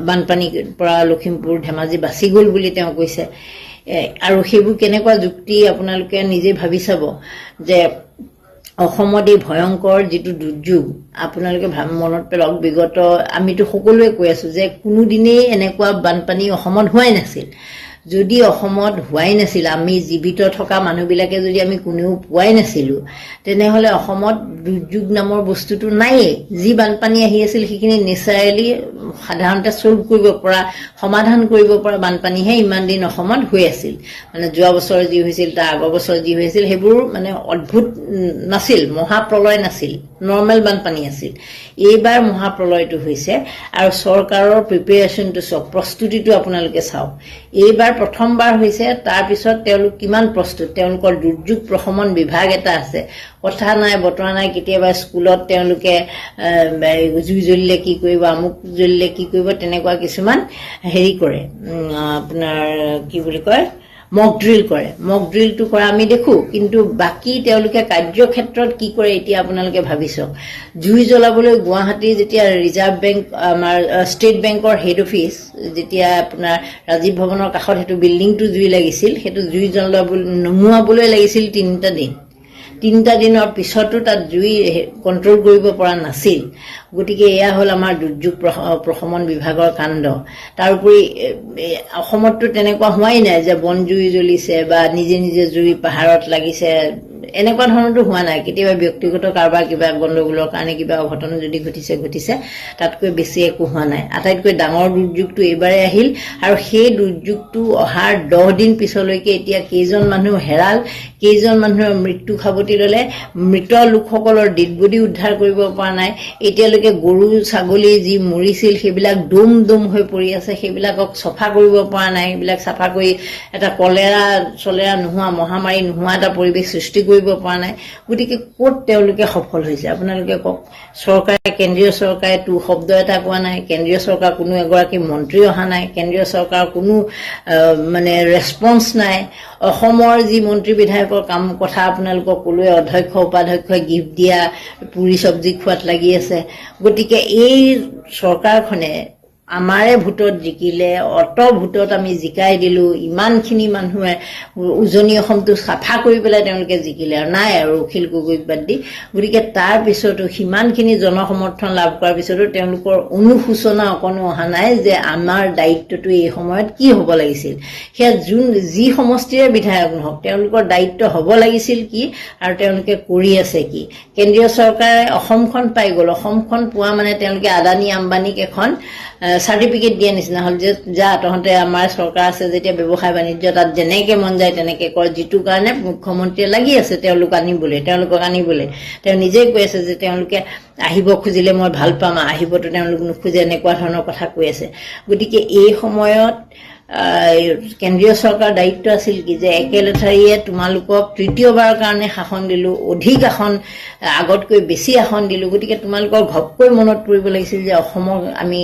[SPEAKER 13] বানপানীৰ পৰা লখিমপুৰ ধেমাজি বাচি গ'ল বুলি তেওঁ কৈছে। আৰু সেইবোৰ কেনেকুৱা যুক্তি আপোনালোকে নিজে ভাবি চাব যে অসমত এই ভয়ংকৰ যিটো দুৰ্যোগ, আপোনালোকে মনত পেলাওক, বিগত আমিতো সকলোৱে কৈ আছোঁ যে কোনোদিনেই এনেকুৱা বানপানী অসমত হোৱাই নাছিল। যদি অসমত হোৱাই নাছিল, আমি জীৱিত থকা মানুহবিলাকে যদি আমি কোনেও পোৱাই নাছিলোঁ, তেনেহ'লে অসমত দুৰ্যোগ নামৰ বস্তুটো নায়েই। যি বানপানী আহি আছিল সেইখিনি নেচাৰেলি সাধাৰণতে ছল্ভ কৰিব পৰা, সমাধান কৰিব পৰা বানপানীহে ইমান দিন অসমত হৈ আছিল। মানে যোৱা বছৰ যি হৈছিল, তাৰ আগৰ বছৰ যি হৈছিল, সেইবোৰ মানে অদ্ভুত নাছিল, মহাপ্ৰলয় নাছিল, নৰ্মেল বানপানী আছিল। এইবাৰ মহাপ্ৰলয়টো হৈছে আৰু চৰকাৰৰ প্ৰিপেৰেশ্যনটো চাওক, প্ৰস্তুতিটো আপোনালোকে চাওক। এইবাৰ প্ৰথমবাৰ হৈছে, তাৰপিছত তেওঁলোক কিমান প্ৰস্তুত। তেওঁলোকৰ দুৰ্যোগ প্ৰশমন বিভাগ এটা আছে, কথা নাই বতৰা নাই। কেতিয়াবা স্কুলত তেওঁলোকে জুই জ্বলিলে কি কৰিব, আমুক জ্বলিলে কি কৰিব, তেনেকুৱা কিছুমান হেৰি কৰে, আপোনাৰ কি বুলি কয়, মক ড্ৰিল কৰে। মক ড্ৰিলটো কৰা আমি দেখোঁ, কিন্তু বাকী তেওঁলোকে কাৰ্যক্ষেত্ৰত কি কৰে এতিয়া আপোনালোকে ভাবি চাওক। জুই জ্বলাবলৈ গুৱাহাটী যেতিয়া ৰিজাৰ্ভ বেংক, আমাৰ ষ্টেট বেংকৰ হেড অফিচ, যেতিয়া আপোনাৰ ৰাজীৱ ভৱনৰ কাষত সেইটো বিল্ডিংটো জুই লাগিছিল, সেইটো জুই নুমুৱাবলৈ লাগিছিল 3টা দিন। 3টা দিনৰ পিছতো তাত জুই কণ্ট্ৰল কৰিব পৰা নাছিল। গতিকে এয়া হ'ল আমাৰ দুৰ্যোগ প্ৰশমন বিভাগৰ কাণ্ড। তাৰোপৰি অসমততো তেনেকুৱা হোৱাই নাই যে বন জুই জ্বলিছে বা নিজে নিজে জুই পাহাৰত লাগিছে, এনেকুৱা ধৰণৰতো হোৱা নাই। কেতিয়াবা ব্যক্তিগত কাৰোবাৰ কিবা গণ্ডগোলৰ কাৰণে কিবা অঘটন যদি ঘটিছে, তাতকৈ বেছি একো হোৱা নাই। আটাইতকৈ ডাঙৰ দুৰ্যোগটো এইবাৰে আহিল, আৰু সেই দুৰ্যোগটো অহাৰ 10 দিন পিছলৈকে এতিয়া কেইজন মানুহ হেৰাল, কেইজন মানুহৰ মৃত্যু সাৱটি ল'লে, মৃত লোকসকলৰ ডেড বডি উদ্ধাৰ কৰিব পৰা নাই। এতিয়ালৈকে গৰু ছাগলী যি মৰিছিল সেইবিলাক দম হৈ পৰি আছে, সেইবিলাকক চফা কৰিব পৰা নাই। সেইবিলাক চাফা কৰি এটা কলেৰা নোহোৱা, মহামাৰী নোহোৱা এটা পৰিৱেশ সৃষ্টি কৰিব পৰা নাই। গতিকে ক'ত তেওঁলোকে সফল হৈছে আপোনালোকে কওক। চৰকাৰে, কেন্দ্ৰীয় চৰকাৰে শব্দ এটা কোৱা নাই, কেন্দ্ৰীয় চৰকাৰ কোনো এগৰাকী মন্ত্ৰী অহা নাই, কেন্দ্ৰীয় চৰকাৰৰ কোনো মানে ৰেছপন্স নাই। অসমৰ যি মন্ত্ৰী বিধায়কৰ কাম কথা আপোনালোকক ক'লোৱে, অধ্যক্ষ উপাধ্যক্ষই গিফ্ট দিয়া, পুৰি চব্জি খোৱাত লাগি আছে। গতিকে এই চৰকাৰখনে আমাৰে ভোটত জিকিলে, অত ভোটত আমি জিকাই দিলোঁ, ইমানখিনি মানুহে উজনি অসমটো চাফা কৰি পেলাই তেওঁলোকে জিকিলে, আৰু নাই আৰু অখিল গগৈক বাদ দি। গতিকে তাৰ পিছতো সিমানখিনি জনসমৰ্থন লাভ কৰাৰ পিছতো তেওঁলোকৰ অনুশোচনা অকণো অহা নাই যে আমাৰ দায়িত্বটো এই সময়ত কি হ'ব লাগিছিল। সেয়া যি সমষ্টিৰে বিধায়ক নহওক, তেওঁলোকৰ দায়িত্ব হ'ব লাগিছিল কি, আৰু তেওঁলোকে কৰি আছে কি। কেন্দ্ৰীয় চৰকাৰে অসমখন পাই গ'ল, অসমখন পোৱা মানে তেওঁলোকে আদানী আম্বানীক এখন চাৰ্টিফিকেট দিয়া নিচিনা হ'ল যে যা তহঁতে আমাৰ চৰকাৰ আছে যেতিয়া ব্যৱসায় বাণিজ্য তাত যেনেকৈ মন যায় তেনেকৈ কৰ, যিটো কাৰণে মুখ্যমন্ত্ৰীয়ে লাগি আছে তেওঁলোকক আনিবলৈ। তেওঁ নিজেই কৈ আছে যে তেওঁলোকে আহিব খুজিলে মই ভাল পাম, আহিবতো তেওঁলোক নোখোজে, এনেকুৱা ধৰণৰ কথা কৈ আছে। গতিকে এই সময়ত কেন্দ্ৰীয় চৰকাৰৰ দায়িত্ব আছিল কি যে একেলেঠাৰিয়ে তোমালোকক তৃতীয়বাৰৰ কাৰণে শাসন দিলোঁ, অধিক আসন, আগতকৈ বেছি আসন দিলোঁ। গতিকে তোমালোকৰ ঘপকৈ মনত পৰিব লাগিছিল যে অসমক আমি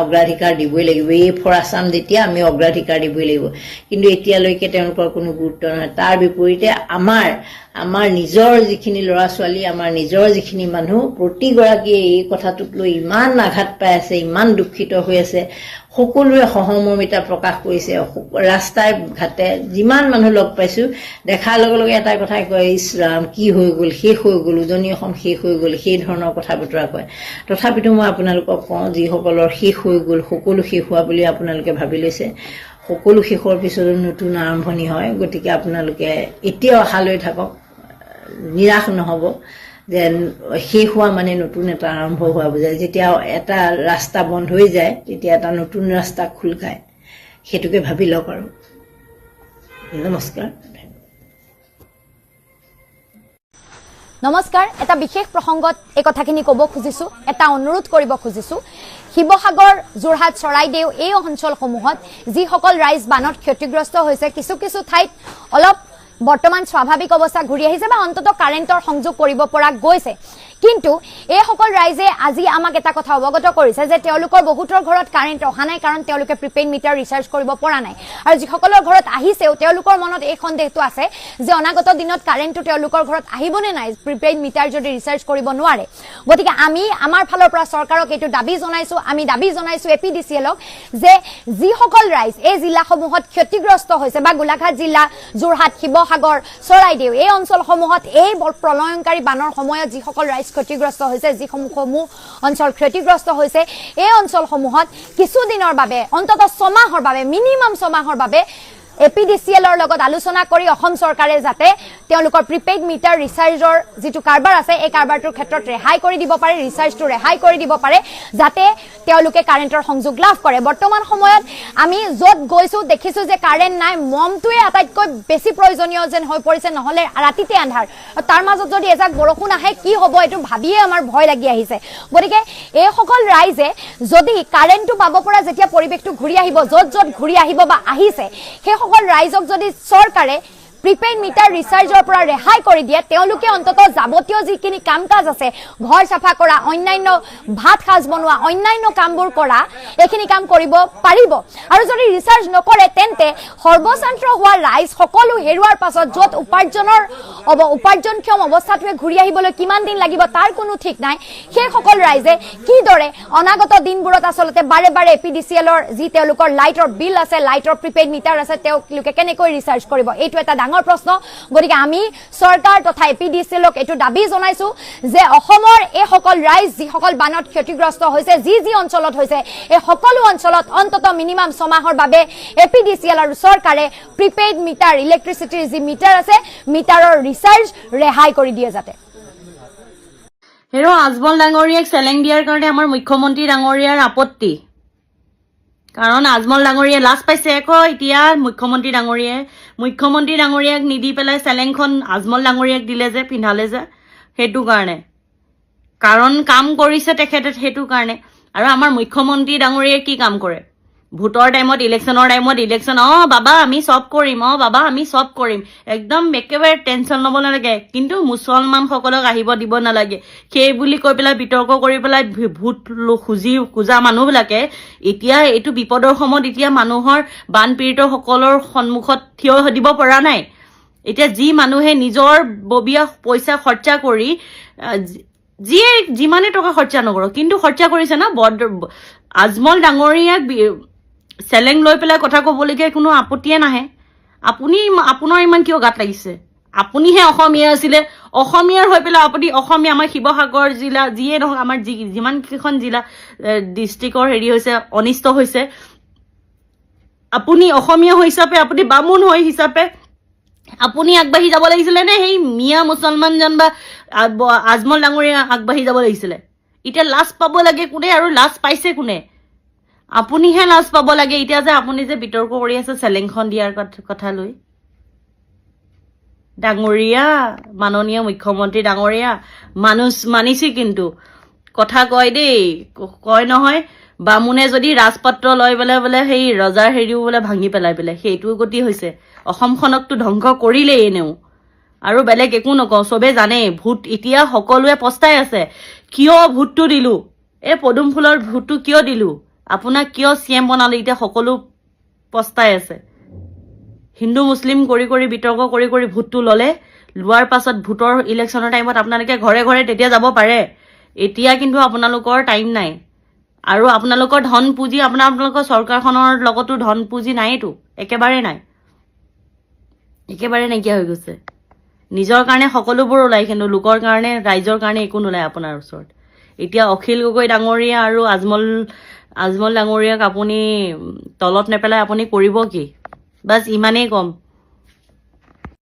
[SPEAKER 13] অগ্ৰাধিকাৰ দিবই লাগিব, এই ফৰ আছাম যেতিয়া আমি অগ্ৰাধিকাৰ দিবই লাগিব। কিন্তু এতিয়ালৈকে তেওঁলোকৰ কোনো গুৰুত্ব নহয়। তাৰ বিপৰীতে আমাৰ নিজৰ যিখিনি ল'ৰা ছোৱালী, আমাৰ নিজৰ যিখিনি মানুহ, প্ৰতিগৰাকীয়ে এই কথাটোক লৈ ইমান আঘাত পাই আছে, ইমান দুখিত হৈ আছে। সকলোৱে সহমৰ্মিতা প্ৰকাশ কৰিছে। ৰাস্তাই ঘাটে যিমান মানুহ লগ পাইছোঁ, দেখাৰ লগে লগে এটা কথাই কয়, ইছৰাম কি হৈ গ'ল, শেষ হৈ গ'ল, উজনি অসম শেষ হৈ গ'ল, সেই ধৰণৰ কথা বতৰা কয়। তথাপিতো মই আপোনালোকক কওঁ, যিসকলৰ শেষ হৈ গ'ল, সকলো শেষ হোৱা বুলি আপোনালোকে ভাবি লৈছে, সকলো শেষৰ পিছতো নতুন আৰম্ভণি হয়। গতিকে আপোনালোকে এতিয়াও আশালৈ থাকক, নিৰাশ নহ'ব যে শেষ হোৱা মানে নতুন এটা আৰম্ভ হোৱা বুজায়। যেতিয়া এটা ৰাস্তা বন্ধ হৈ যায়, তেতিয়া এটা নতুন ৰাস্তা খোল খায়। সেইটোকে ভাবি লওক আৰু। নমস্কাৰ।
[SPEAKER 14] নমস্কাৰ। এটা বিশেষ প্ৰসংগত এই কথাখিনি ক'ব খুজিছোঁ, এটা অনুৰোধ কৰিব খুজিছোঁ। শিৱসাগৰ, যোৰহাট, চৰাইদেউ এই অঞ্চলসমূহত যিসকল ৰাইজ বানত ক্ষতিগ্ৰস্ত হৈছে, কিছু কিছু ঠাইত অলপ বৰ্তমান স্বাভাৱিক অৱস্থা ঘূৰি আহিছে বা অন্ততঃ কাৰেণ্টৰ সংযোগ কৰিব পৰা গৈছে। কিন্তু এইসকল ৰাইজে আজি আমাক এটা কথা অৱগত কৰিছে যে তেওঁলোকৰ বহুতৰ ঘৰত কাৰেণ্ট অহা নাই, কাৰণ তেওঁলোকে প্ৰিপেইড মিটাৰ ৰিচাৰ্জ কৰিব পৰা নাই। আৰু যিসকলৰ ঘৰত আহিছেও তেওঁলোকৰ মনত এই সন্দেহটো আছে যে অনাগত দিনত কাৰেণ্টটো তেওঁলোকৰ ঘৰত আহিবনে নাই, প্ৰিপেইড মিটাৰ যদি ৰিচাৰ্জ কৰিব নোৱাৰে। গতিকে আমি আমাৰ ফালৰ পৰা চৰকাৰক এইটো দাবী জনাইছোঁ, আমি দাবী জনাইছোঁ APDCLক যে যিসকল ৰাইজ এই জিলাসমূহত ক্ষতিগ্ৰস্ত হৈছে বা গোলাঘাট জিলা, যোৰহাট, শিৱসাগৰ, চৰাইদেউ এই অঞ্চলসমূহত এই প্ৰলয়ংকাৰী বানৰ সময়ত যিসকল ৰাইজ ক্ষতিগ্ৰস্ত হৈছে, যিসমূহ অঞ্চল ক্ষতিগ্ৰস্ত হৈছে, এই অঞ্চলসমূহত কিছুদিনৰ বাবে, অন্ততঃ 6 মাহৰ বাবে, মিনিমাম 6 মাহৰ বাবে APDCLৰ লগত আলোচনা কৰি অসম চৰকাৰে যাতে তেওঁলোকৰ প্ৰিপেইড মিটাৰ ৰিচাৰ্জৰ যিটো কাৰবাৰ আছে, এই কাৰবাৰটোৰ ক্ষেত্ৰত ৰেহাই কৰি দিব পাৰে, ৰিচাৰ্জটো ৰেহাই কৰি দিব পাৰে, যাতে তেওঁলোকে কাৰেণ্টৰ সংযোগ লাভ কৰে। বৰ্তমান সময়ত আমি য'ত গৈছোঁ দেখিছোঁ যে কাৰেণ্ট নাই, মমটোৱে আটাইতকৈ বেছি প্ৰয়োজনীয় যেন হৈ পৰিছে, নহ'লে ৰাতিতে আন্ধাৰ। তাৰ মাজত যদি এজাক বৰষুণ আহে কি হ'ব, এইটো ভাবিয়ে আমাৰ ভয় লাগি আহিছে। গতিকে এইসকল ৰাইজে যদি কাৰেণ্টটো পাব পৰা যেতিয়া পৰিৱেশটো ঘূৰি আহিব, য'ত য'ত ঘূৰি আহিব বা আহিছে, সেইসকল ৰাইজক যদি চৰকাৰে প্ৰিপেইড মিটাৰ ৰিচাৰ্জৰ পৰা ৰেহাই কৰি দিয়ে, তেওঁলোকে অন্ততঃ যাৱতীয় যিখিনি কাম কাজ আছে, ঘৰ চাফা কৰা, অন্যান্য ভাত সাজ বনোৱা, অন্যান্য কামবোৰ কৰা, এইখিনি কাম কৰিব পাৰিব। আৰু যদি ৰিচাৰ্জ নকৰে তেন্তে সৰ্বশান্ত হোৱা ৰাইজ সকলো হেৰুৱাৰ পাছত য'ত উপাৰ্জনক্ষম অৱস্থাটোৱে ঘূৰি আহিবলৈ কিমান দিন লাগিব তাৰ কোনো ঠিক নাই, সেইসকল ৰাইজে কিদৰে অনাগত দিনবোৰত আচলতে বাৰে বাৰে APDCLৰ যি তেওঁলোকৰ লাইটৰ বিল আছে, লাইটৰ প্ৰিপেইড মিটাৰ আছে, তেওঁলোকে কেনেকৈ ৰিচাৰ্জ কৰিব, এইটো এটা ডাঙৰ প্ৰশ্ন। গতিকে আমি চৰকাৰ তথা APDCLক এইটো দাবী জনাইছোঁ যে অসমৰ এইসকল ৰাইজ যিসকল বানত ক্ষতিগ্ৰস্ত হৈছে, যি অঞ্চলত হৈছে, এই সকলো অঞ্চলত অন্ততঃ মিনিমাম 6 মাহৰ বাবে APDCL আৰু চৰকাৰে প্ৰিপেইড মিটাৰ, ইলেক্ট্ৰিচিটিৰ যি মিটাৰ আছে, মিটাৰৰ ৰিচাৰ্জ ৰেহাই কৰি দিয়ে যাতে।
[SPEAKER 15] হেৰ' আজমল ডাঙৰীয়াক চেলেং দিয়াৰ কাৰণে আমাৰ মুখ্যমন্ত্ৰী ডাঙৰীয়াৰ আপত্তি। কাৰণ আজমল ডাঙৰীয়াই লাজ পাইছে আকৌ এতিয়া মুখ্যমন্ত্ৰী ডাঙৰীয়াক নিদি পেলাই চেলেংখন আজমল ডাঙৰীয়াক দিলে যে, পিন্ধালে যে, সেইটো কাৰণে। কাৰণ কাম কৰিছে তেখেতে, সেইটো কাৰণে। আৰু আমাৰ মুখ্যমন্ত্ৰী ডাঙৰীয়াই কি কাম কৰে? ভোটৰ টাইমত, ইলেকশ্যনৰ টাইমত, বাবা আমি চব কৰিম, বাবা আমি চব কৰিম, একদম একেবাৰে টেনশ্যন ল'ব নালাগে, কিন্তু মুছলমানসকলক আহিব দিব নালাগে, সেই বুলি কৈ পেলাই বিতৰ্ক কৰি পেলাই ভোট খোজা মানুহবিলাকে এতিয়া এইটো বিপদৰ সময়ত এতিয়া মানুহৰ বানপীড়িতসকলৰ সন্মুখত থিয় দিব পৰা নাই। এতিয়া যি মানুহে নিজৰ ববীয়া পইচা খৰচা কৰি, যিয়ে যিমানে টকা খৰচা নকৰক কিন্তু খৰচা কৰিছে না, আজমল ডাঙৰীয়াক চেলেং লৈ পেলাই কথা ক'বলগীয়া কোনো আপত্তিয়ে নাহে। আপোনাৰ ইমান কিয় গাত লাগিছে? আপুনিহে অসমীয়া আছিলে, অসমীয়াৰ হৈ পেলাই আপুনি অসমীয়া, আমাৰ শিৱসাগৰ জিলা যিয়ে নহওক, আমাৰ যিমান কেইখন জিলা ডিষ্ট্ৰিক্টৰ হৈছে অনিষ্ট হৈছে, আপুনি অসমীয়া হিচাপে, আপুনি বামুণ হৈ হিচাপে আপুনি আগবাঢ়ি যাব লাগিছিলে নে সেই মিয়া মুছলমানজন বা আজমল ডাঙৰীয়া আগবাঢ়ি যাব লাগিছিলে? এতিয়া লাজ পাব লাগে কোনে আৰু লাজ পাইছে কোনে? আপুনিহে লাজ পাব লাগে। এতিয়া যে আপুনি যে বিতৰ্ক কৰি আছে চেলেংখন দিয়াৰ কথা লৈ, ডাঙৰীয়া, মাননীয় মুখ্যমন্ত্ৰী ডাঙৰীয়া, মানিছি কিন্তু কথা কয় দেই, কয় নহয় বামুণে যদি ৰাজপত্ৰ লৈ বোলে সেই ৰজাৰ হেৰিও বোলে ভাঙি পেলাই সেইটো গতি হৈছে। অসমখনকতো ধ্বংস কৰিলেই এনেও, আৰু বেলেগ একো নকওঁ। চবে জানে ভোট এতিয়া সকলোৱে পস্তাই আছে, কিয় ভোটটো দিলো, এই পদুম ফুলৰ ভোটটো কিয় দিলো, আপোনাক কিয় CM বনালো, এতিয়া সকলো পস্তাই আছে। হিন্দু মুছলিম কৰি বিতৰ্ক কৰি ভোটটো লোৱাৰ পাছত ভোটৰ ইলেকশ্যনৰ টাইমত আপোনালোকে ঘৰে ঘৰে তেতিয়া যাব পাৰে। এতিয়া কিন্তু আপোনালোকৰ টাইম নাই আৰু আপোনালোকৰ ধন পুঁজি আপোনালোকৰ চৰকাৰখনৰ লগতো ধন পুঁজি নাইতো, একেবাৰে নাই, একেবাৰে নাইকিয়া হৈ গৈছে। নিজৰ কাৰণে সকলোবোৰ ওলায় কিন্তু লোকৰ কাৰণে ৰাইজৰ কাৰণে একো নোলায় আপোনাৰ ওচৰত। এতিয়া অখিল গগৈ ডাঙৰীয়া আৰু আজমল ডাঙৰীয়াক আপুনি তলত নেপেলাই আপুনি কৰিব কি? বাছ ইমানেই কম।